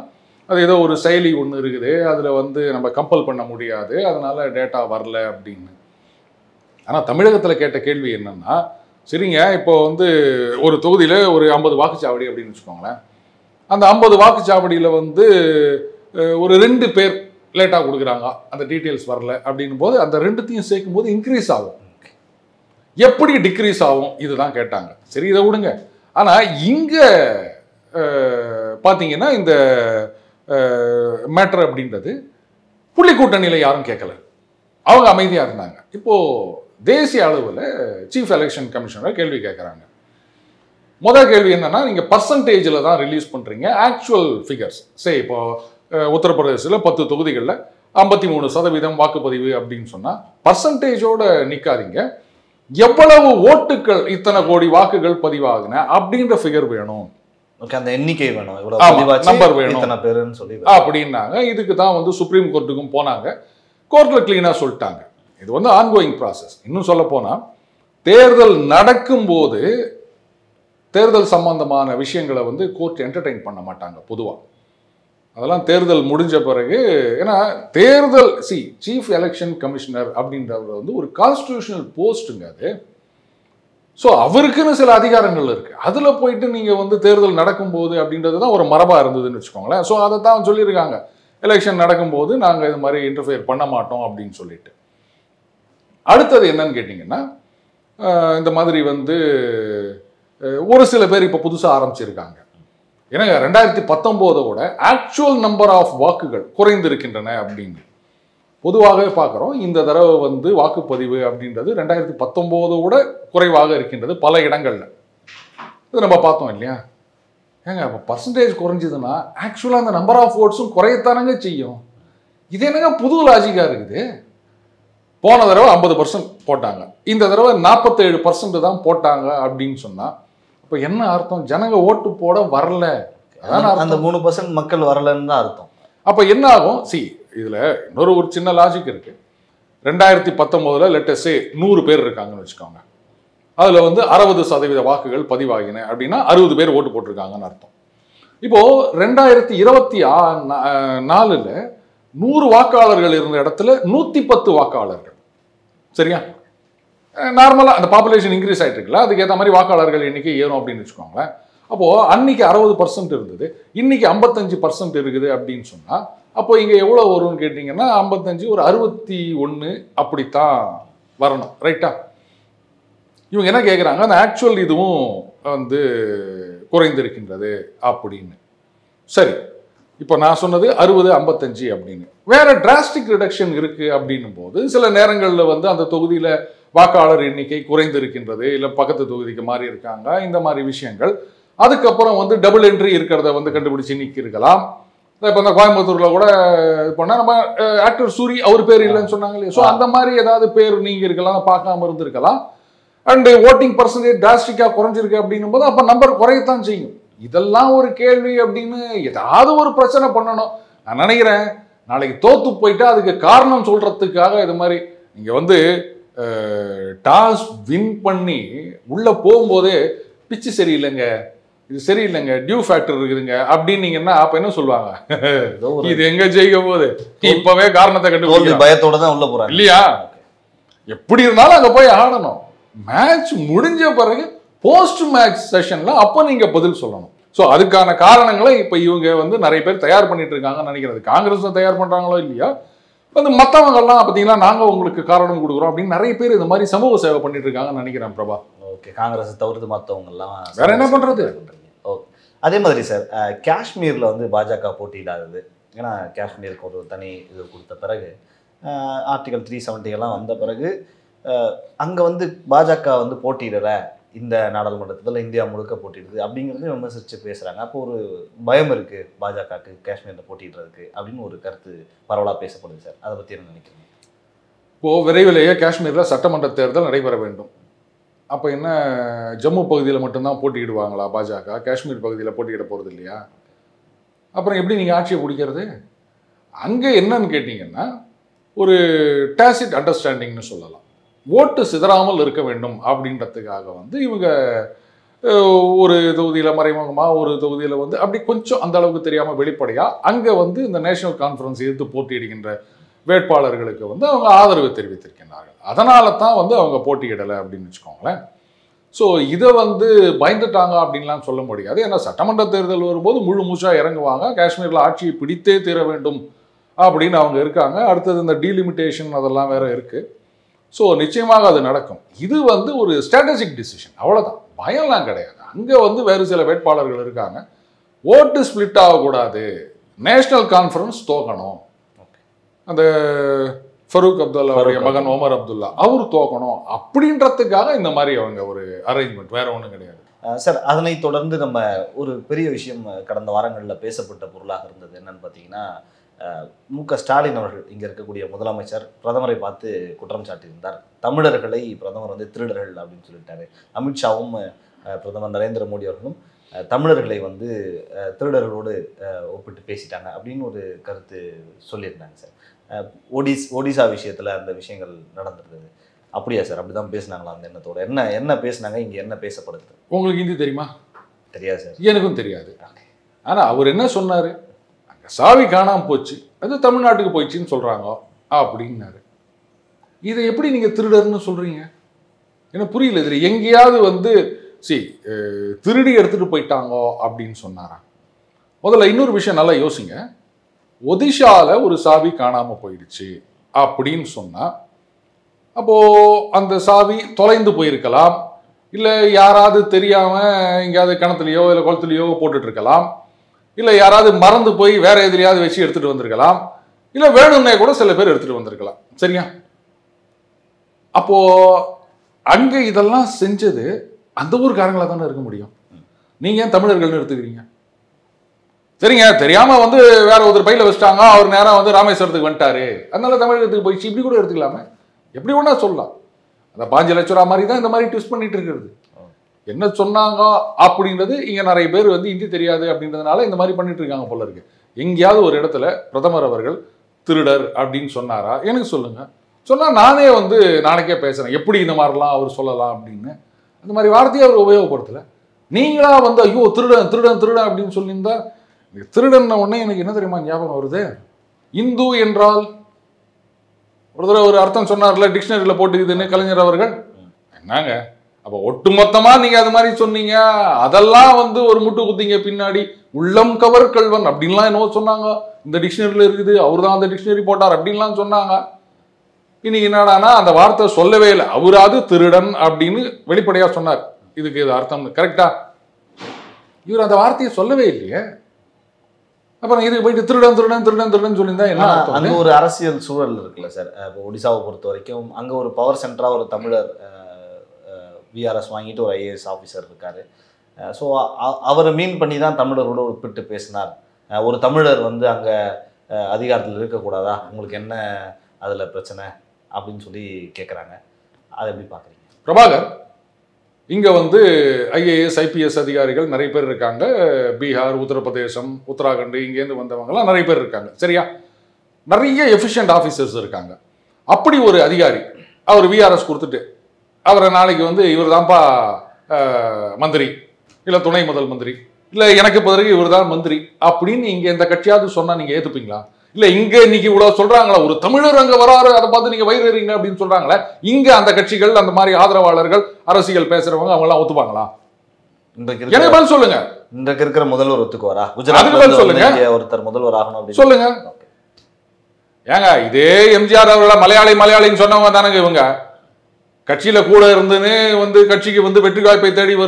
அது ஏதோ ஒரு செயலி ஒன்று இருக்குது, அதில் நம்ம கம்பல் பண்ண முடியாது, அதனால டேட்டா வரல அப்படின்னு. ஆனால் தமிழகத்தில் கேட்ட கேள்வி என்னன்னா, சரிங்க இப்போ ஒரு தொகுதியில் ஒரு 50 வாக்குச்சாவடி அப்படின்னு வச்சுக்கோங்களேன், அந்த 50 வாக்குச்சாவடியில் ஒரு 2 பேர் லேட்டாக கொடுக்குறாங்க, அந்த டீட்டெயில்ஸ் வரல அப்படின்னும் போது அந்த 2த்தையும் சேர்க்கும் போது இன்க்ரீஸ் ஆகும், எப்படி டிக்ரீஸ் ஆகும், இதுதான் கேட்டாங்க. சரி, இதை விடுங்க. ஆனால் இங்கே பார்த்தீங்கன்னா இந்த மேட்டர் அப்படின்றது புள்ளி கூட்டணியில் யாரும் கேட்கல, அவங்க அமைதியாக இருந்தாங்க. இப்போது தேசிய அளவில் சீஃப் எலெக்ஷன் கமிஷனர் கேள்வி கேட்குறாங்க. முதல் கேள்வி என்னன்னா, நீங்கள் பர்சன்டேஜில் தான் ரிலீஸ் பண்ணுறீங்க, ஆக்சுவல் ஃபிகர்ஸ் சரி இப்போ உத்தரப்பிரதேசத்தில் 10 தொகுதிகளில் 53% வாக்குப்பதிவு அப்படின்னு சொன்னால் பர்சன்டேஜோட நிற்காதீங்க, எவ்வளவு ஓட்டுகள் இத்தனை கோடி வாக்குகள் பதிவாகுன அப்படின்ற ஃபிகர் வேணும், அந்த எண்ணிக்கை வேணும், நம்பர் வேணும் அப்படின்னாங்க. இதுக்கு தான் சுப்ரீம் கோர்ட்டுக்கும் போனாங்க, கோர்ட்டில் கிளீனாக சொல்லிட்டாங்க. இது ஆன்கோயிங் ப்ராசஸ். இன்னும் சொல்ல போனால் தேர்தல் நடக்கும்போது தேர்தல் சம்பந்தமான விஷயங்களை கோர்ட் என்டர்டெயின் பண்ண மாட்டாங்க பொதுவாக. அதெல்லாம் தேர்தல் முடிஞ்ச பிறகு, ஏன்னா தேர்தல் சீஃப் எலெக்ஷன் கமிஷனர் அப்படின்றவர் ஒரு கான்ஸ்டிடியூஷனல் போஸ்ட்டுங்க அது. ஸோ அவருக்குன்னு சில அதிகாரங்கள் இருக்கு, அதில் போயிட்டு நீங்கள் தேர்தல் நடக்கும்போது அப்படின்றது தான் ஒரு மரபாக இருந்ததுன்னு வச்சுக்கோங்களேன். ஸோ அதை தான் சொல்லியிருக்காங்க, எலெக்ஷன் நடக்கும்போது நாங்கள் இது மாதிரி இன்டர்ஃபியர் பண்ண மாட்டோம் அப்படின்னு சொல்லிட்டு. அடுத்தது என்னன்னு கேட்டிங்கன்னா, இந்த மாதிரி ஒரு சில பேர் இப்போ புதுசாக ஆரம்பிச்சிருக்காங்க. ஏன்னா 2019 ஆக்சுவல் நம்பர் ஆஃப் வாக்குகள் குறைந்திருக்கின்றன அப்படின்னு பொதுவாகவே பார்க்குறோம். இந்த தடவை வாக்குப்பதிவு அப்படின்றது 2019 குறைவாக இருக்கின்றது பல இடங்கள்ல. இது நம்ம பார்த்தோம் இல்லையா. ஏங்க அப்போ பர்சன்டேஜ் குறைஞ்சதுன்னா ஆக்சுவலாக அந்த நம்பர் ஆஃப் ஓட்ஸும் குறையத்தானங்க செய்யும். இது என்னங்க புது லாஜிக்காக இருக்குது. போன தடவை 50% போட்டாங்க, இந்த தடவை 47% தான் போட்டாங்க அப்படின்னு சொன்னால் இப்போ என்ன அர்த்தம்? ஜனங்க ஓட்டு போட வரல, அந்த 3% மக்கள் வரலன்னு தான் அர்த்தம். அப்போ என்ன ஆகும்? இதில் இன்னொரு சின்ன லாஜிக் இருக்கு. 2019 லெட்டஸ்ஸே 100 பேர் இருக்காங்கன்னு வச்சுக்கோங்க, அதில் 60% வாக்குகள் பதிவாகின அப்படின்னா 60 பேர் ஓட்டு போட்டிருக்காங்கன்னு அர்த்தம். இப்போ 2024 100 வாக்காளர்கள் இருந்த இடத்துல 110 வாக்காளர்கள். சரியா? நார்மலாக அந்த பாப்புலேஷன் இன்க்ரீஸ் ஆகிட்டு இருக்குல்ல, அதுக்கேற்ற மாதிரி வாக்காளர்கள் எண்ணிக்கை ஏறும் அப்படின்னு வச்சுக்கோங்களேன். அப்போது அன்னைக்கு 60% இருந்தது, இன்னைக்கு 55% இருக்குது அப்படின்னு சொன்னால் அப்போ இங்கே எவ்வளோ வரும்னு கேட்டிங்கன்னா 55 ஒரு 61 அப்படித்தான் வரணும். ரைட்டா? இவங்க என்ன கேட்குறாங்க, அந்த ஆக்சுவல் இதுவும் குறைந்திருக்கின்றது அப்படின்னு. சரி, இப்போ நான் சொன்னது 60, 55 அப்படின்னு. வேற டிராஸ்டிக் ரிடக்ஷன் இருக்கு அப்படின்னும் போது சில நேரங்களில் அந்த தொகுதியில் வாக்காளர் எண்ணிக்கை குறைந்திருக்கின்றது, இல்லை பக்கத்து தொகுதிக்கு மாறி இருக்காங்க, இந்த மாதிரி விஷயங்கள். அதுக்கப்புறம் டபுள் என்ட்ரி இருக்கிறத கண்டுபிடிச்சு நீக்கி இருக்கலாம். இப்போ இந்த கோயம்புத்தூர்ல கூட பண்ணால் நம்ம ஆக்டர் சூரி அவர் பேர் இல்லைன்னு சொன்னாங்க இல்லையா. ஸோ அந்த மாதிரி ஏதாவது பேர் நீங்க இருக்கலாம், பார்க்காம இருந்திருக்கலாம். அண்ட் ஓட்டிங் பர்சன்டேஜ் டிராஸ்டிக்காக குறைஞ்சிருக்கு அப்படின்னும் போது அப்போ நம்பர் குறையத்தான் செய்யும். இதெல்லாம் ஒரு கேள்வி அப்படின்னு ஏதாவது ஒரு பிரச்சனை பண்ணணும். நான் நினைக்கிறேன் நாளைக்கு தோத்து போயிட்டா அதுக்கு காரணம் சொல்றதுக்காக இது மாதிரி நீங்க டாஸ் வின் பண்ணி உள்ள போகும்போதே பிச்சு சரியில்லைங்க, இது சரியில்லைங்க, டியூ ஃபேக்டர் இருக்குதுங்க அப்படின்னீங்கன்னா அப்ப என்ன சொல்லுவாங்க, இது எங்க ஜெயிக்க போகுது, இப்பவே காரணத்தை கண்டுபிடிச்சு பயத்தோட தான் உள்ள போறாங்க இல்லையா. எப்படி இருந்தாலும் அங்க போய் ஆடணும். மேட்ச் முடிஞ்ச பிறகு போஸ்ட் மேட்ச் செஷன்ல அப்போ நீங்க பதில் சொல்லணும். ஸோ அதுக்கான காரணங்களை இப்ப இவங்க வந்து நிறைய பேர் தயார் பண்ணிட்டு இருக்காங்கன்னு நினைக்கிறது. காங்கிரஸ் தயார் பண்றாங்களோ இல்லையா, வந்து மற்றவங்க எல்லாம் பார்த்தீங்கன்னா நாங்க உங்களுக்கு காரணம் கொடுக்குறோம் அப்படின்னு நிறைய பேர் இந்த மாதிரி சமூக சேவை பண்ணிட்டு இருக்காங்கன்னு நினைக்கிறேன் பிரபா. ஓகே, காங்கிரஸ் தவிர்த்து மற்றவங்க எல்லாம் வேற என்ன பண்றது? ஓகே, அதே மாதிரி சார் காஷ்மீர்ல வந்து பாஜக போட்டியிடாதது. ஏன்னா காஷ்மீருக்கு ஒரு தனி இது கொடுத்த பிறகு ஆர்டிகல் 370 எல்லாம் வந்த பிறகு அங்கே வந்து பாஜக வந்து போட்டியிடலை, இந்த நாடாளுமன்றத்தில் இந்தியா முழுக்க போட்டிடுது அப்படிங்கிறது விமர்சித்து பேசுகிறாங்க. அப்போ ஒரு பயம் இருக்குது பாஜகவுக்கு காஷ்மீரில் போட்டிடுறதுக்கு அப்படின்னு ஒரு கருத்து பரவலாக பேசப்படுது சார். அதை பற்றி என்ன நினைக்கிறீங்க? இப்போது விரைவிலேயே காஷ்மீரில் சட்டமன்ற தேர்தல் நடைபெற வேண்டும். அப்போ என்ன ஜம்மு பகுதியில் மட்டும்தான் போட்டியிடுவாங்களா பாஜக? காஷ்மீர் பகுதியில் போட்டியிட போகிறது இல்லையா? அப்புறம் எப்படி நீங்கள் ஆட்சியை பிடிக்கிறது? அங்கே என்னன்னு கேட்டிங்கன்னா ஒரு டாசிட் அண்டர்ஸ்டாண்டிங்னு சொல்லலாம். ஓட்டு சிதறாமல் இருக்க வேண்டும் அப்படின்றதுக்காக வந்து இவங்க ஒரு தொகுதியில் மறைமுகமாக, ஒரு தொகுதியில் வந்து அப்படி கொஞ்சம் அந்த அளவுக்கு தெரியாமல் வெளிப்படையாக அங்கே வந்து இந்த நேஷனல் கான்ஃபரன்ஸ் எதிர்த்து போட்டியிடுகின்ற வேட்பாளர்களுக்கு வந்து அவங்க ஆதரவு தெரிவித்திருக்கின்றார்கள். அதனால தான் வந்து அவங்க போட்டியிடலை அப்படின்னு வச்சுக்கோங்களேன். ஸோ இதை வந்து பயந்துட்டாங்க அப்படின்லாம் சொல்ல முடியாது. ஏன்னா சட்டமன்ற தேர்தல் வரும்போது முழு மூச்சாக இறங்குவாங்க. காஷ்மீரில் ஆட்சியை பிடித்தே தீர வேண்டும் அப்படின்னு அவங்க இருக்காங்க. அடுத்தது இந்த டீலிமிட்டேஷன் அதெல்லாம் வேற இருக்குது. ஸோ நிச்சயமாக அது நடக்கும். இது வந்து ஒரு ஸ்ட்ராட்டஜிக் டிசிஷன், அவ்வளோதான், பயம்லாம் கிடையாது. அங்கே வந்து வேறு சில வேட்பாளர்கள் இருக்காங்க. ஓட்டு ஸ்பிளிட் ஆகக்கூடாது, நேஷனல் கான்ஃபரன்ஸ் தோக்கணும், அந்த ஃபரூக் அப்துல்லாவுடைய மகன் ஒமர் அப்துல்லா அவர் தோக்கணும் அப்படின்றதுக்காக இந்த மாதிரி அவங்க ஒரு அரேஞ்ச்மெண்ட், வேற ஒன்றும் கிடையாது சார். அதனை தொடர்ந்து நம்ம ஒரு பெரிய விஷயம் கடந்த வாரங்களில் பேசப்பட்ட பொருளாக இருந்தது என்னன்னு பார்த்தீங்கன்னா, மு.க. ஸ்டாலின் அவர்கள் இங்கே இருக்கக்கூடிய முதலமைச்சர் பிரதமரை பார்த்து குற்றம் சாட்டியிருந்தார். தமிழர்களை பிரதமர் வந்து திருடர்கள் அப்படின்னு சொல்லிட்டாரு. அமித்ஷாவும் பிரதமர் நரேந்திர மோடி அவர்களும் தமிழர்களை வந்து திருடர்களோடு ஒப்பிட்டு பேசிட்டாங்க அப்படின்னு ஒரு கருத்து சொல்லியிருந்தாங்க சார். ஒடிசா விஷயத்தில் அந்த விஷயங்கள் நடந்திருந்தது. அப்படியா சார்? அப்படி தான் பேசினாங்களா அந்த எண்ணத்தோட? என்ன பேசினாங்க, இங்கே என்ன பேசப்படுது? உங்களுக்கு ஹிந்தி தெரியுமா? தெரியாது சார். எனக்கும் தெரியாது. ஆனால் அவர் என்ன சொன்னார், சாவி காணாமல் போச்சு, அது தமிழ்நாட்டுக்கு போயிடுச்சின்னு சொல்கிறாங்க அப்படின்னாரு. இதை எப்படி நீங்கள் திருடர்னு சொல்கிறீங்க? எனக்கு புரியல. இதில் எங்கேயாவது வந்து திருடி எடுத்துகிட்டு போயிட்டாங்கோ அப்படின்னு சொன்னாரா? முதல்ல இன்னொரு விஷயம் நல்லா யோசிங்க. ஒடிஷாவில் ஒரு சாவி காணாமல் போயிடுச்சு அப்படின்னு சொன்னால், அப்போது அந்த சாவி தொலைந்து போயிருக்கலாம், இல்லை யாராவது தெரியாமல் எங்கேயாவது கிணத்துலையோ இல்லை குளத்துலையோ போட்டுட்ருக்கலாம், இல்லை யாராவது மறந்து போய் வேற எதிலையாவது வச்சு எடுத்துகிட்டு வந்திருக்கலாம், இல்லை வேணும்னே கூட சில பேர் எடுத்துகிட்டு வந்திருக்கலாம். சரியா? அப்போது அங்கே இதெல்லாம் செஞ்சது அந்த ஊருக்காரங்களாக தானே இருக்க முடியும். நீங்கள் ஏன் தமிழர்கள்னு எடுத்துக்கிறீங்க? சரிங்க, தெரியாமல் வந்து வேற ஒருத்தர் பையில வச்சுட்டாங்க, அவர் நேரம் வந்து ராமேஸ்வரத்துக்கு வந்துட்டாரு, அதனால தமிழகத்துக்கு போயிடுச்சு, இப்படி கூட எடுத்துக்கலாமே. எப்படி வேணா சொல்லலாம். அந்த 5 லட்ச ரூபா மாதிரி தான் இந்த மாதிரி ட்விஸ்ட் பண்ணிட்டு இருக்கிறது. என்ன சொன்னாங்க அப்படின்றது இங்கே நிறைய பேர் வந்து ஹிந்தி தெரியாது அப்படின்றதுனால இந்த மாதிரி பண்ணிட்டு இருக்காங்க போல இருக்கு. எங்கேயாவது ஒரு இடத்துல பிரதமர் அவர்கள் திருடர் அப்படின்னு சொன்னாரா? எனக்கு சொல்லுங்க. சொன்னால் நானே வந்து நாளைக்கே பேசுகிறேன் எப்படி இந்த மாதிரிலாம் அவர் சொல்லலாம் அப்படின்னு. அந்த மாதிரி வார்த்தையை அவர் உபயோகப்படுத்தலை. நீங்களா வந்து ஐயோ திருடன் திருடன் திருடன் அப்படின்னு சொல்லியிருந்தா, திருடன் உடனே எனக்கு என்ன தெரியுமா ஞாபகம் வருது? இந்து என்றால் ஒரு தடவை ஒரு அர்த்தம் சொன்னார்ல, டிக்ஷனரியில் போட்டுக்குதுன்னு கலைஞர் அவர்கள். என்னங்க அப்போ ஒட்டுமொத்தமாக நீங்கள் அது மாதிரி சொன்னீங்க, அதெல்லாம் வந்து ஒரு முட்டு குத்திங்க பின்னாடி. உள்ளம் கவர் கல்வன் அப்படின்லாம் என்னவோ சொன்னாங்க, இந்த டிக்ஷனரியில் இருக்குது, அவர் தான் அந்த டிக்ஷனரி போட்டார் அப்படின்லாம் சொன்னாங்க. இன்னைக்கு என்னடானா அந்த வார்த்தை சொல்லவே இல்லை, அவராது திருடன் அப்படின்னு வெளிப்படையாக சொன்னார். இதுக்கு இது அர்த்தம் கரெக்டா? இவர் அந்த வார்த்தையை சொல்லவே இல்லையே. அப்புறம் இதுக்கு போயிட்டு திருடன் திருடன் திருடன் திருடன் சொல்லியிருந்தா என்ன? அங்கே ஒரு அரசியல் சூழல் இருக்குல்ல சார். இப்போ ஒடிசாவை பொறுத்த வரைக்கும் அங்கே ஒரு பவர் சென்டராக ஒரு தமிழர் விஆர்எஸ் வாங்கிட்டு ஒரு ஐஏஎஸ் ஆஃபீஸர் இருக்கார். ஸோ அவரை மீன் பண்ணி தான் தமிழரோடு ஒப்பிட்டு பேசினார். ஒரு தமிழர் வந்து அங்கே அதிகாரத்தில் இருக்கக்கூடாதா, உங்களுக்கு என்ன அதில் பிரச்சனை அப்படின்னு சொல்லி கேட்குறாங்க. அதை எப்படி பார்க்குறீங்க? பிரபாகர், இங்கே வந்து ஐஏஎஸ் ஐபிஎஸ் அதிகாரிகள் நிறைய பேர் இருக்காங்க. பீகார், உத்தரப்பிரதேசம், உத்தராகண்ட் இங்கேருந்து வந்தவங்கலாம் நிறைய பேர் இருக்காங்க. சரியா? நிறைய எஃபிஷியன்ட் ஆஃபீஸர்ஸ் இருக்காங்க. அப்படி ஒரு அதிகாரி அவர் விஆர்எஸ் கொடுத்துட்டு அவரை நாளைக்கு வந்து இவர் தான்ப்பா மந்திரி, இல்லை துணை முதல் மந்திரி, இல்லை எனக்கு பிறகு இவர் தான் மந்திரி அப்படின்னு இங்கே இந்த கட்சியாவது சொன்னால் நீங்கள் ஏற்றுப்பீங்களா? இல்ல இங்க இன்னைக்கு இவ்வளவு சொல்றாங்களா, ஒரு தமிழர் அங்க வராரு அதை பார்த்து நீங்க வயிறுறீங்க அப்படின்னு சொல்றாங்களே, இங்க அந்த கட்சிகள் அந்த மாதிரி ஆதரவாளர்கள் அரசியல் பேசுறவங்க அவங்க எல்லாம் ஒத்துப்பாங்களா? எனக்கு பதில் சொல்லுங்க. இன்றைக்கு இருக்கிற முதல்வர் ஒத்துக்குவாரா? அதுக்கு பதில் சொல்லுங்க. ஒருத்தர் முதல்வர் ஆகணும் அப்படின்னு சொல்லுங்க. ஏங்க இதே எம்ஜிஆர் அவர்கள மலையாளின்னு சொன்னவங்க தானங்க இவங்க. கட்சியில கூட இருந்துன்னு வந்து கட்சிக்கு வந்து வெற்றி வாய்ப்பை தேடி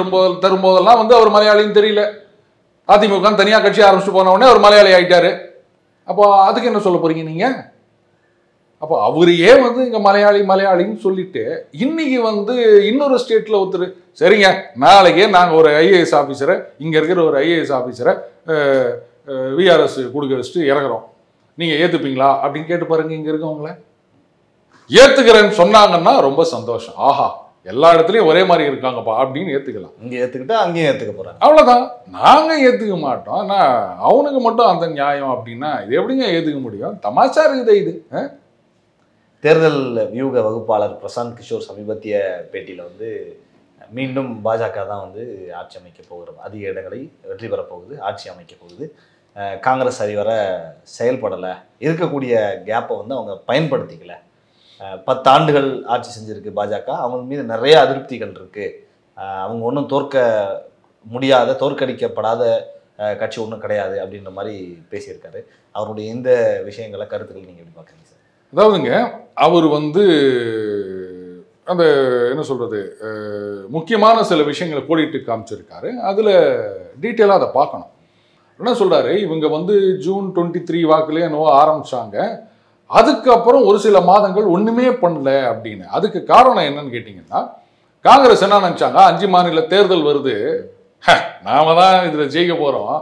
தரும்போதெல்லாம் வந்து அவர் மலையாளின்னு தெரியல. அதிமுக தனியா கட்சி ஆரம்பிச்சு போன உடனே அவர் மலையாளி ஆயிட்டாரு. அப்போ அதுக்கு என்ன சொல்ல போறீங்க நீங்க? அப்போ அவரையே வந்து இங்க மலையாளின்னு சொல்லிட்டு இன்னைக்கு வந்து இன்னொரு ஸ்டேட்ல ஒருத்தர் சரிங்க நாளைக்கே நாங்க ஒரு ஐஏஎஸ் ஆபீசரை இங்க இருக்கிற ஒரு ஐஏஎஸ் ஆபீசரை விஆர்எஸ் கொடுக்க வச்சுட்டு இறங்குறோம், நீங்க ஏத்துப்பீங்களா அப்படின்னு கேட்டு பாருங்க. இங்க இருக்கவங்கள ஏத்துக்கிறேன்னு சொன்னாங்கன்னா ரொம்ப சந்தோஷம். ஆஹா எல்லா இடத்துலயும் ஒரே மாதிரி இருக்காங்கப்பா அப்படின்னு ஏத்துக்கலாம். இங்க ஏத்துக்கிட்டா அங்கேயும் ஏத்துக்க போறாங்க. அவ்வளவுதான். நாங்க ஏத்துக்க மாட்டோம். ஆனா அவனுக்கு மட்டும் அந்த நியாயம் அப்படின்னா இது எப்படிங்க ஏத்துக்க முடியும்? தமாஷா இருக்குது இது. தேர்தல் வியூக வகுப்பாளர் பிரசாந்த் கிஷோர் சமீபத்திய பேட்டியில வந்து மீண்டும் பாஜக தான் வந்து ஆட்சி அமைக்க போகிறோம், அதிக இடங்களை வெற்றி பெறப் போகுது, ஆட்சி அமைக்க போகுது, காங்கிரஸ் சரிவர செயல்படலை, இருக்கக்கூடிய கேப்பை வந்து அவங்க பயன்படுத்திக்கல, 10 ஆண்டுகள் ஆட்சி செஞ்சிருக்கு பாஜக, அவங்க மீது நிறைய அதிருப்திகள் இருக்கு, அவங்க ஒன்றும் தோற்கடிக்கப்படாத கட்சி ஒன்றும் கிடையாது அப்படின்ற மாதிரி பேசியிருக்காரு. அவருடைய இந்த விஷயங்களை கருத்துக்கள் நீங்கள் எப்படி பார்க்குறீங்க சார்? அதாவதுங்க அவர் வந்து அந்த என்ன சொல்றது முக்கியமான சில விஷயங்களை கோடிட்டு காமிச்சிருக்காரு. அதில் டீட்டெயிலாக அதை பார்க்கணும். என்ன சொல்றாரு, இவங்க வந்து ஜூன் 23 வாக்குலேயே என்னவோ ஆரம்பிச்சாங்க, அதுக்கப்புறம் ஒரு சில மாதங்கள் ஒண்ணுமே பண்ணல அப்படின்னு. அதுக்கு காரணம் என்னன்னு கேட்டீங்கன்னா, காங்கிரஸ் என்ன நினைச்சாங்க, 5 மாநில தேர்தல் வருது, நாம தான் இதுல ஜெயிக்க போறோம்,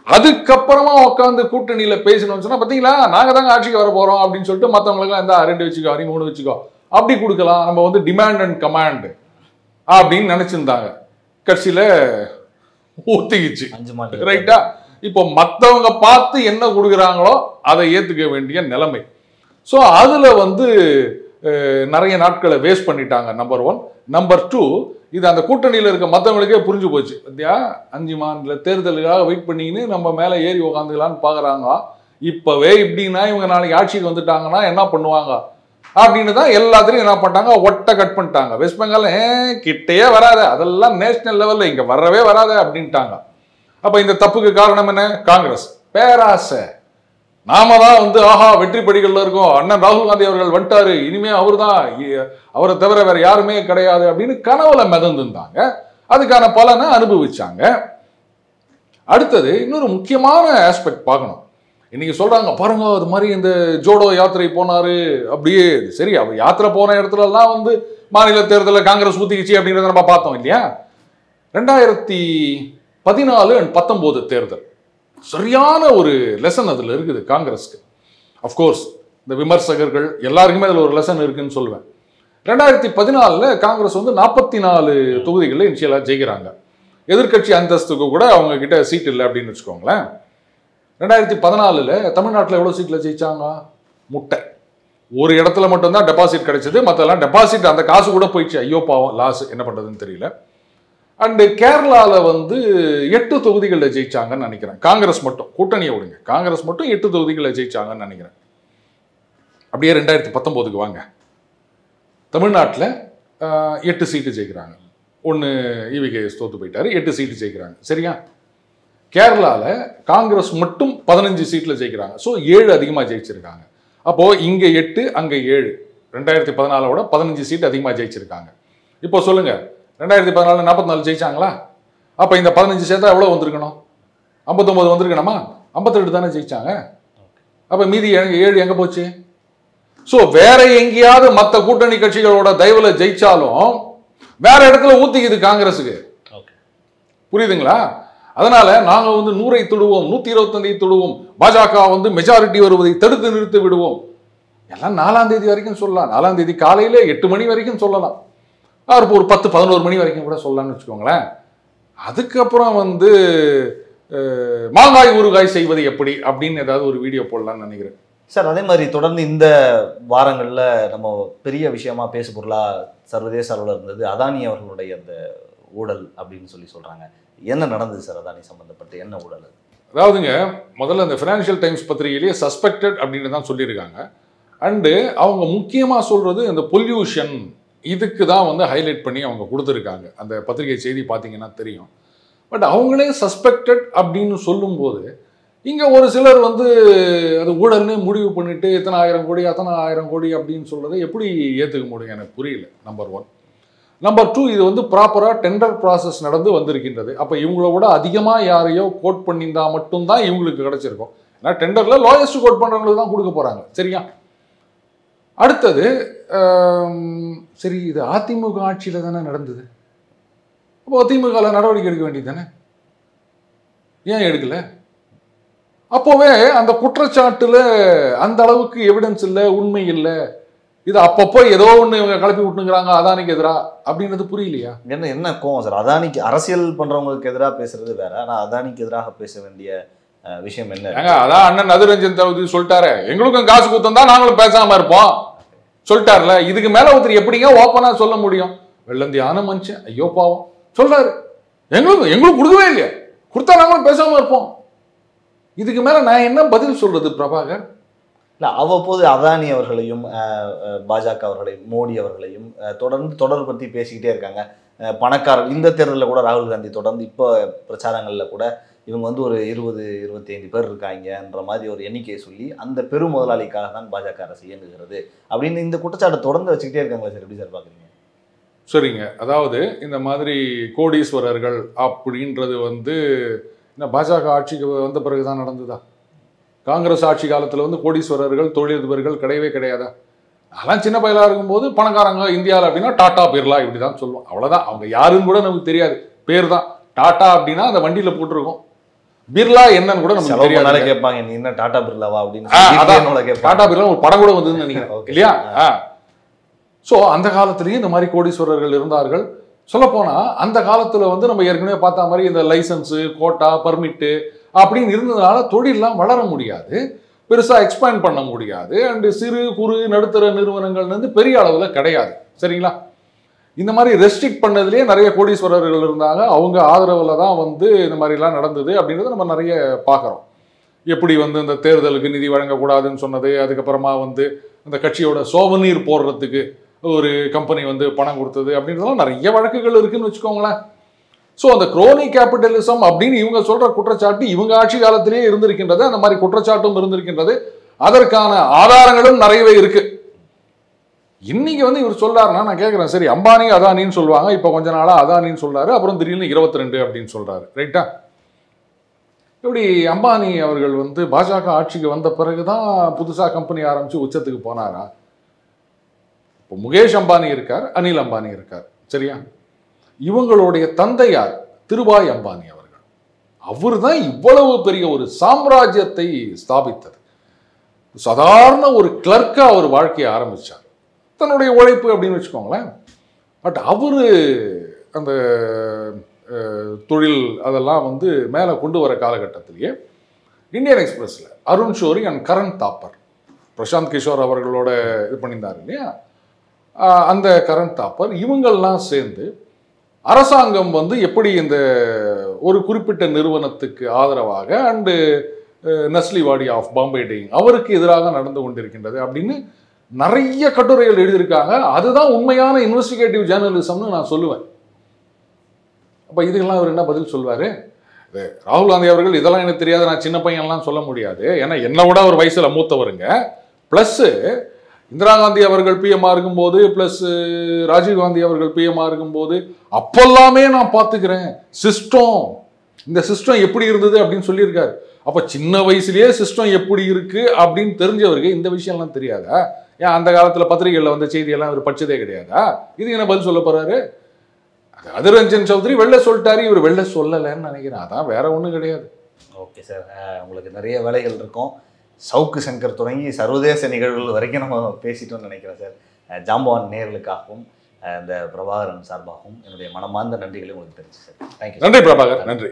அதுக்கப்புறமா உட்காந்து கூட்டணியில பேசணும்னு சொன்னா பாத்தீங்களா நாங்க தாங்க ஆட்சிக்கு வர போறோம் அப்படின்னு சொல்லிட்டு மற்றவங்களுக்கு இந்த 2 வச்சுக்கோ 3 வச்சுக்கோ அப்படி கொடுக்கலாம், நம்ம வந்து டிமாண்ட் அண்ட் கமாண்ட் அப்படின்னு நினைச்சிருந்தாங்க. கட்சியில ஊத்திக்கிச்சு. 5 மாநில ரைட்டா? இப்போ மற்றவங்க பார்த்து என்ன கொடுக்குறாங்களோ அதை ஏத்துக்க வேண்டிய நிலைமை. ஸோ அதுல வந்து நிறைய நாட்களை வேஸ்ட் பண்ணிட்டாங்க. நம்பர் 1. நம்பர் 2, இது அந்த கூட்டணியில் இருக்க மற்றவங்களுக்கே புரிஞ்சு போச்சு. பத்தியா 5 மாநில தேர்தலுக்காக வெயிட் பண்ணின்னு நம்ம மேலே ஏறி உக்காந்துக்கலான்னு பார்க்குறாங்க. இப்போவே இப்படின்னா இவங்க நாளைக்கு ஆட்சிக்கு வந்துட்டாங்கன்னா என்ன பண்ணுவாங்க அப்படின்னு தான் எல்லாத்துலையும் என்ன பண்ணிட்டாங்க, ஒட்டை கட் பண்ணிட்டாங்க. வெஸ்ட் பெங்கால் கிட்டையே வராத, அதெல்லாம் நேஷனல் லெவலில் இங்கே வரவே வராத அப்படின்ட்டாங்க. அப்போ இந்த தப்புக்கு காரணம் என்ன? காங்கிரஸ் பேராசை. நாம தான் வந்து ஆஹா வெற்றி படிகள்ல இருக்கோம், அண்ணன் ராகுல் காந்தி அவர்கள் வந்துட்டாரு, இனிமே அவர் தான், அவரை தவிர வேற யாருமே கிடையாது அப்படின்னு கனவுல மிதந்துருந்தாங்க. அதுக்கான பலனை அனுபவிச்சாங்க. அடுத்தது இன்னொரு முக்கியமான ஆஸ்பெக்ட் பார்க்கணும். இன்னைக்கு சொல்றாங்க பாருங்க அது மாதிரி இந்த ஜோடோ யாத்திரை போனாரு அப்படியே. சரி, அவர் யாத்திரை போன இடத்துல எல்லாம் வந்து மாநில தேர்தலில் காங்கிரஸ் ஊத்திக்கிச்சு அப்படின்றத நம்ம பார்த்தோம் இல்லையா? 2014 and 19 தேர்தல் சரியான ஒரு லெசன் அதில் இருக்குது காங்கிரஸ்க்கு. அஃப்கோர்ஸ் இந்த விமர்சகர்கள் எல்லாருக்குமே அதில் ஒரு லெசன் இருக்குன்னு சொல்லுவேன். 2014 காங்கிரஸ் வந்து 44 தொகுதிகளில் இனிஷியலாக ஜெயிக்கிறாங்க. எதிர்கட்சி அந்தஸ்துக்கு கூட அவங்க கிட்ட சீட் இல்லை அப்படின்னு வச்சுக்கோங்களேன். 2014 தமிழ்நாட்டில் எவ்வளோ சீட்டில் ஜெயிச்சாங்க? முட்டை. ஒரு இடத்துல மட்டும்தான் டெபாசிட் கிடைச்சது, மற்றெல்லாம் டெபாசிட் அந்த காசு கூட போயிடுச்சு. ஐயோ பாவம், லாஸ், என்ன பண்ணுறதுன்னு தெரியல. அண்டு கேரளாவில் வந்து 8 தொகுதிகளில் ஜெயிச்சாங்கன்னு நினைக்கிறேன். காங்கிரஸ் மட்டும், கூட்டணியை விடுங்க, காங்கிரஸ் மட்டும் 8 தொகுதிகளில் ஜெயிச்சாங்கன்னு நினைக்கிறேன். அப்படியே 2019க்கு வாங்க. தமிழ்நாட்டில் 8 சீட்டு ஜெயிக்கிறாங்க. 1 EVKS தோத்து போயிட்டாரு, 8 சீட்டு ஜெயிக்கிறாங்க. சரியா? கேரளாவில் காங்கிரஸ் மட்டும் 15 சீட்டில் ஜெயிக்கிறாங்க. ஸோ 7 அதிகமாக ஜெயிச்சிருக்காங்க. அப்போது இங்கே 8 அங்கே 7, 2014 15 சீட் அதிகமாக ஜெயிச்சிருக்காங்க. இப்போ சொல்லுங்க, 2014 44 ஜெயிச்சாங்களா? அப்போ இந்த 15 சேர்த்தா எவ்வளோ வந்திருக்கணும்? 59 வந்திருக்கணுமா? 52 தானே ஜெயிச்சாங்க. அப்போ மீதி 7 எங்கே போச்சு? ஸோ வேற எங்கேயாவது மற்ற கூட்டணி கட்சிகளோட தயவுல ஜெயிச்சாலும் வேற இடத்துல ஊத்திக்குது காங்கிரஸுக்கு. புரியுதுங்களா? அதனால நாங்க வந்து 100ஐ தொடுவோம், 125ஐ தொடுவோம், பாஜக வந்து மெஜாரிட்டி வருவதை தடுத்து நிறுத்தி விடுவோம், எல்லாம் 4ஆம் தேதி வரைக்கும் சொல்லலாம். 4ஆம் தேதி காலையில 8 மணி வரைக்கும் சொல்லலாம். ஒரு 10-11 மணி வரைக்கும் கூட சொல்லலாம்னு வச்சுக்கோங்களேன். அதுக்கப்புறம் வந்து மாங்காய் ஊறுகாய் செய்வது எப்படி அப்படின்னு ஏதாவது ஒரு வீடியோ போடலாம்னு நினைக்கிறேன் சார். அதே மாதிரி தொடர்ந்து இந்த வாரங்களில் நம்ம பெரிய விஷயமா பேசு பொருளா சர்வதேச அளவில் இருந்தது அதானி அவர்களுடைய அந்த ஊழல் அப்படின்னு சொல்றாங்க. என்ன நடந்தது சார்? அதானி சம்பந்தப்பட்டு என்ன ஊழல்? அதாவதுங்க முதல்ல அந்த ஃபினான்ஷியல் டைம்ஸ் பத்திரிகையிலேயே சஸ்பெக்டட் அப்படின்னு தான் சொல்லியிருக்காங்க. அண்டு அவங்க முக்கியமாக சொல்கிறது இந்த பொல்யூஷன், இதுக்கு தான் வந்து ஹைலைட் பண்ணி அவங்க கொடுத்துருக்காங்க. அந்த பத்திரிகை செய்தி பார்த்தீங்கன்னா தெரியும். பட் அவங்களே சஸ்பெக்டட் அப்படின்னு சொல்லும்போது இங்கே ஒரு சிலர் வந்து அது ஊழல்னு முடிவு பண்ணிட்டு இத்தனை 1000 கோடி அத்தனை 1000 கோடி அப்படின்னு சொல்கிறத எப்படி ஏற்றுக்க முடியும் எனக்கு புரியல. நம்பர் 1. நம்பர் 2, இது வந்து ப்ராப்பராக டெண்டர் ப்ராசஸ் நடந்து வந்திருக்கின்றது. அப்போ இவங்கள விட அதிகமாக யாரையோ கோட் பண்ணியிருந்தா மட்டும்தான் இவங்களுக்கு கிடச்சிருக்கும். ஏன்னா டெண்டரில் லோயஸ்ட் கோட் பண்ணுறவங்களுக்கு தான் கொடுக்க போகிறாங்க. சரியா? அடுத்தது சரி, இது அதிமுக ஆட்சியில் தானே நடந்தது. அப்போ திமுகவில் நடவடிக்கை எடுக்க வேண்டியது தானே, ஏன் எடுக்கல? அப்போவே அந்த குற்றச்சாட்டுல அந்த அளவுக்கு எவிடன்ஸ் இல்லை, உண்மை இல்லை. இது அப்பப்போ ஏதோ ஒன்று இவங்க கிளப்பி விட்டுங்கிறாங்க அதானிக்கு எதிராக அப்படின்றது புரியலையா? என்ன கோவம் சார்? அதானிக்கு அரசியல் பண்றவங்களுக்கு எதிராக பேசுறது வேற, ஆனால் அதானிக்கு எதிராக பேச வேண்டிய விஷயம் என்ன? அதான் அண்ணன் அதிரஞ்சன் சௌத்ரி சொல்லிட்டாரு, எங்களுக்கும் காசு கொடுத்தா நாங்களும் பேசாம இருப்போம் சொல்லிட்டாருல. இதுக்கு மேல ஒருத்தர் எப்படிங்க ஓப்பனா சொல்ல முடியும்? வெள்ளந்தியான மனுஷன், ஐயோ பாவம் சொல்றாரு, எங்களுக்கு கொடுக்கவே இல்லையா, கொடுத்தா நாங்களும் பேசாம இருப்போம். இதுக்கு மேல நான் என்ன பதில் சொல்றது பிரபாகர்? இல்லை, அவ்வப்போது அதானி அவர்களையும் பாஜக அவர்களையும் மோடி அவர்களையும் தொடர்ந்து பற்றி பேசிக்கிட்டே இருக்காங்க. பணக்காரர் இந்த தேர்தலில் கூட ராகுல் காந்தி தொடர்ந்து இப்போ பிரச்சாரங்களில் கூட இவங்க வந்து ஒரு 20-25 பேர் இருக்காங்கன்ற மாதிரி ஒரு எண்ணிக்கையை சொல்லி அந்த பெரும் முதலாளிக்காக தான் பாஜக அரசு இயங்குகிறது அப்படின்னு இந்த குற்றச்சாட்டை தொடர்ந்து வச்சுக்கிட்டே இருக்காங்களா சார்? எப்படி சார் பார்க்குறீங்க? சரிங்க, அதாவது இந்த மாதிரி கோடீஸ்வரர்கள் அப்படின்றது வந்து பாஜக ஆட்சிக்கு வந்த பிறகுதான் நடந்ததா? காங்கிரஸ் ஆட்சி காலத்தில் வந்து கோடீஸ்வரர்கள் தொழிலதிபர்கள் கிடையவே கிடையாதா? அதெல்லாம் சின்ன பயிலாக இருக்கும்போது பணக்காரங்க இந்தியாவில் அப்படின்னா டாடா பிர்லா இப்படி தான் சொல்லுவோம். அவ்வளோதான். அவங்க யாருன்னு கூட நமக்கு தெரியாது, பேர் தான். டாடா அப்படின்னா அந்த வண்டியில் போட்டிருக்கோம், பிர்லா என்னன்னு கூட நமக்கு தெரியாது. கேட்பாங்க, நீ என்ன டாடா பிர்லாவா அப்படின்னு. டாடா பிர்லா ஒரு படம் கூட வந்ததுன்னு நினைக்கிறேன் இல்லையா? ஸோ அந்த காலத்திலேயும் இந்த மாதிரி கோடீஸ்வரர்கள் இருந்தார்கள். சொல்லப்போனால் அந்த காலத்தில் வந்து நம்ம ஏற்கனவே பார்த்த மாதிரி இந்த லைசன்ஸு, கோட்டா, பர்மிட்டு அப்படின்னு இருந்ததுனால தொழிலெலாம் வளர முடியாது, பெருசாக எக்ஸ்பேண்ட் பண்ண முடியாது. அண்டு சிறு குறு நடுத்தர நிறுவனங்கள் வந்து பெரிய அளவில் கிடையாது. சரிங்களா? இந்த மாதிரி ரெஸ்ட்ரிக்ட் பண்ணதுலேயே நிறைய கோடீஸ்வரர்கள் இருந்தாங்க. அவங்க ஆதரவில் தான் வந்து இந்த மாதிரிலாம் நடந்தது அப்படின்றத நம்ம நிறைய பார்க்குறோம். எப்படி வந்து இந்த தேர்தலுக்கு நிதி வழங்கக்கூடாதுன்னு சொன்னது, அதுக்கப்புறமா வந்து அந்த கட்சியோட சோவநீர் போடுறதுக்கு ஒரு கம்பெனி வந்து பணம் கொடுத்தது அப்படின்றதெல்லாம் நிறைய வழக்குகள் இருக்குன்னு வச்சுக்கோங்களேன். ஸோ அந்த குரோனி கேபிட்டலிசம் அப்படின்னு இவங்க சொல்ற குற்றச்சாட்டு இவங்க ஆட்சி காலத்திலேயே இருந்திருக்கின்றது. அந்த மாதிரி குற்றச்சாட்டும் இருந்திருக்கின்றது. அதற்கான ஆதாரங்களும் நிறையவே இருக்கு. இன்னைக்கு வந்து இவர் சொல்றாருன்னா நான் கேட்குறேன், சரி அம்பானி அதானின்னு சொல்லுவாங்க, இப்போ கொஞ்ச நாளா அதானின்னு சொல்றாரு, அப்புறம் திடீர்னு 22 அப்படின்னு சொல்றாரு, ரைட்டா? இப்படி அம்பானி அவர்கள் வந்து பாஜக ஆட்சிக்கு வந்த பிறகுதான் புதுசாக கம்பெனி ஆரம்பிச்சு உச்சத்துக்கு போனாரா? இப்போ முகேஷ் அம்பானி இருக்கார், அனில் அம்பானி இருக்கார். சரியா? இவங்களுடைய தந்தையார் திருபாய் அம்பானி அவர்கள், அவர் தான் இவ்வளவு பெரிய ஒரு சாம்ராஜ்யத்தை ஸ்தாபித்தது. சாதாரண ஒரு கிளர்க்கா அவர் வாழ்க்கையை ஆரம்பிச்சார், தன்னுடைய உழைப்பு அப்படின்னு வச்சுக்கோங்களேன். பட் அவரு அந்த தொழில் அதெல்லாம் வந்து மேலே கொண்டு வர காலகட்டத்திலேயே இந்தியன் எக்ஸ்பிரஸில் அருண் ஷோரி அண்ட் கரண் தாப்பர், பிரசாந்த் கிஷோர் அவர்களோட இது பண்ணியிருந்தார் இல்லையா, அந்த கரண் தாப்பர் இவங்கள்லாம் சேர்ந்து அரசாங்கம் வந்து எப்படி இந்த ஒரு குறிப்பிட்ட நிறுவனத்துக்கு ஆதரவாக அண்டு நஸ்லிவாடி ஆஃப் பாம்பே டையிங் அவருக்கு எதிராக நடந்து கொண்டிருக்கின்றது அப்படின்னு நிறைய கட்டுரைகள் எழுதியிருக்காங்க. அதுதான் உண்மையான இன்வெஸ்டிகேட்டிவ் ஜேர்னலிசம்னு நான் சொல்லுவேன். அப்போ இதுக்கெல்லாம் அவர் என்ன பதில் சொல்வார்? ராகுல் காந்தி அவர்கள் இதெல்லாம் எனக்கு தெரியாது, நான் சின்ன பையன்லாம் சொல்ல முடியாது, ஏன்னா என்னை விட ஒரு வயசில் மூத்தவருங்க. ப்ளஸ்ஸு இந்திரா காந்தி அவர்கள் பிஎம்ஆ இருக்கும்போது, ப்ளஸ் ராஜீவ் காந்தி அவர்கள் பிஎம்ஆ இருக்கும்போது அப்போல்லாமே நான் பார்த்துக்கிறேன் சிஸ்டம், இந்த சிஸ்டம் எப்படி இருந்தது அப்படின்னு சொல்லியிருக்காரு. அப்போ சின்ன வயசுலேயே சிஸ்டம் எப்படி இருக்கு அப்படின்னு தெரிஞ்சவருக்கு இந்த விஷயம்லாம் தெரியாதா? ஏன் அந்த காலத்தில் பத்திரிகைகளில் வந்த செய்தியெல்லாம் அவர் படிச்சதே கிடையாதா? இது என்ன பதில் சொல்ல போறாரு? அதிரஞ்சன் சௌத்ரி வெளில சொல்லிட்டாரு, இவர் வெளில சொல்லலைன்னு நினைக்கிறேன். அதான், வேற ஒன்றும் கிடையாது. ஓகே சார், உங்களுக்கு நிறைய வேலைகள் இருக்கும். சவுக்கு சங்கர் தொடங்கி சர்வதேச நிகழ்வுகள் வரைக்கும் நம்ம பேசிட்டோம்னு நினைக்கிறேன் சார். ஜாம்பவான் நேயர்களுக்காகவும் இந்த பிரபாகரன் சார்பாகவும் என்னுடைய மனமார்ந்த நன்றிகளை உங்களுக்கு தெரிஞ்சு சார். தேங்க்யூ. நன்றி பிரபாகர், நன்றி.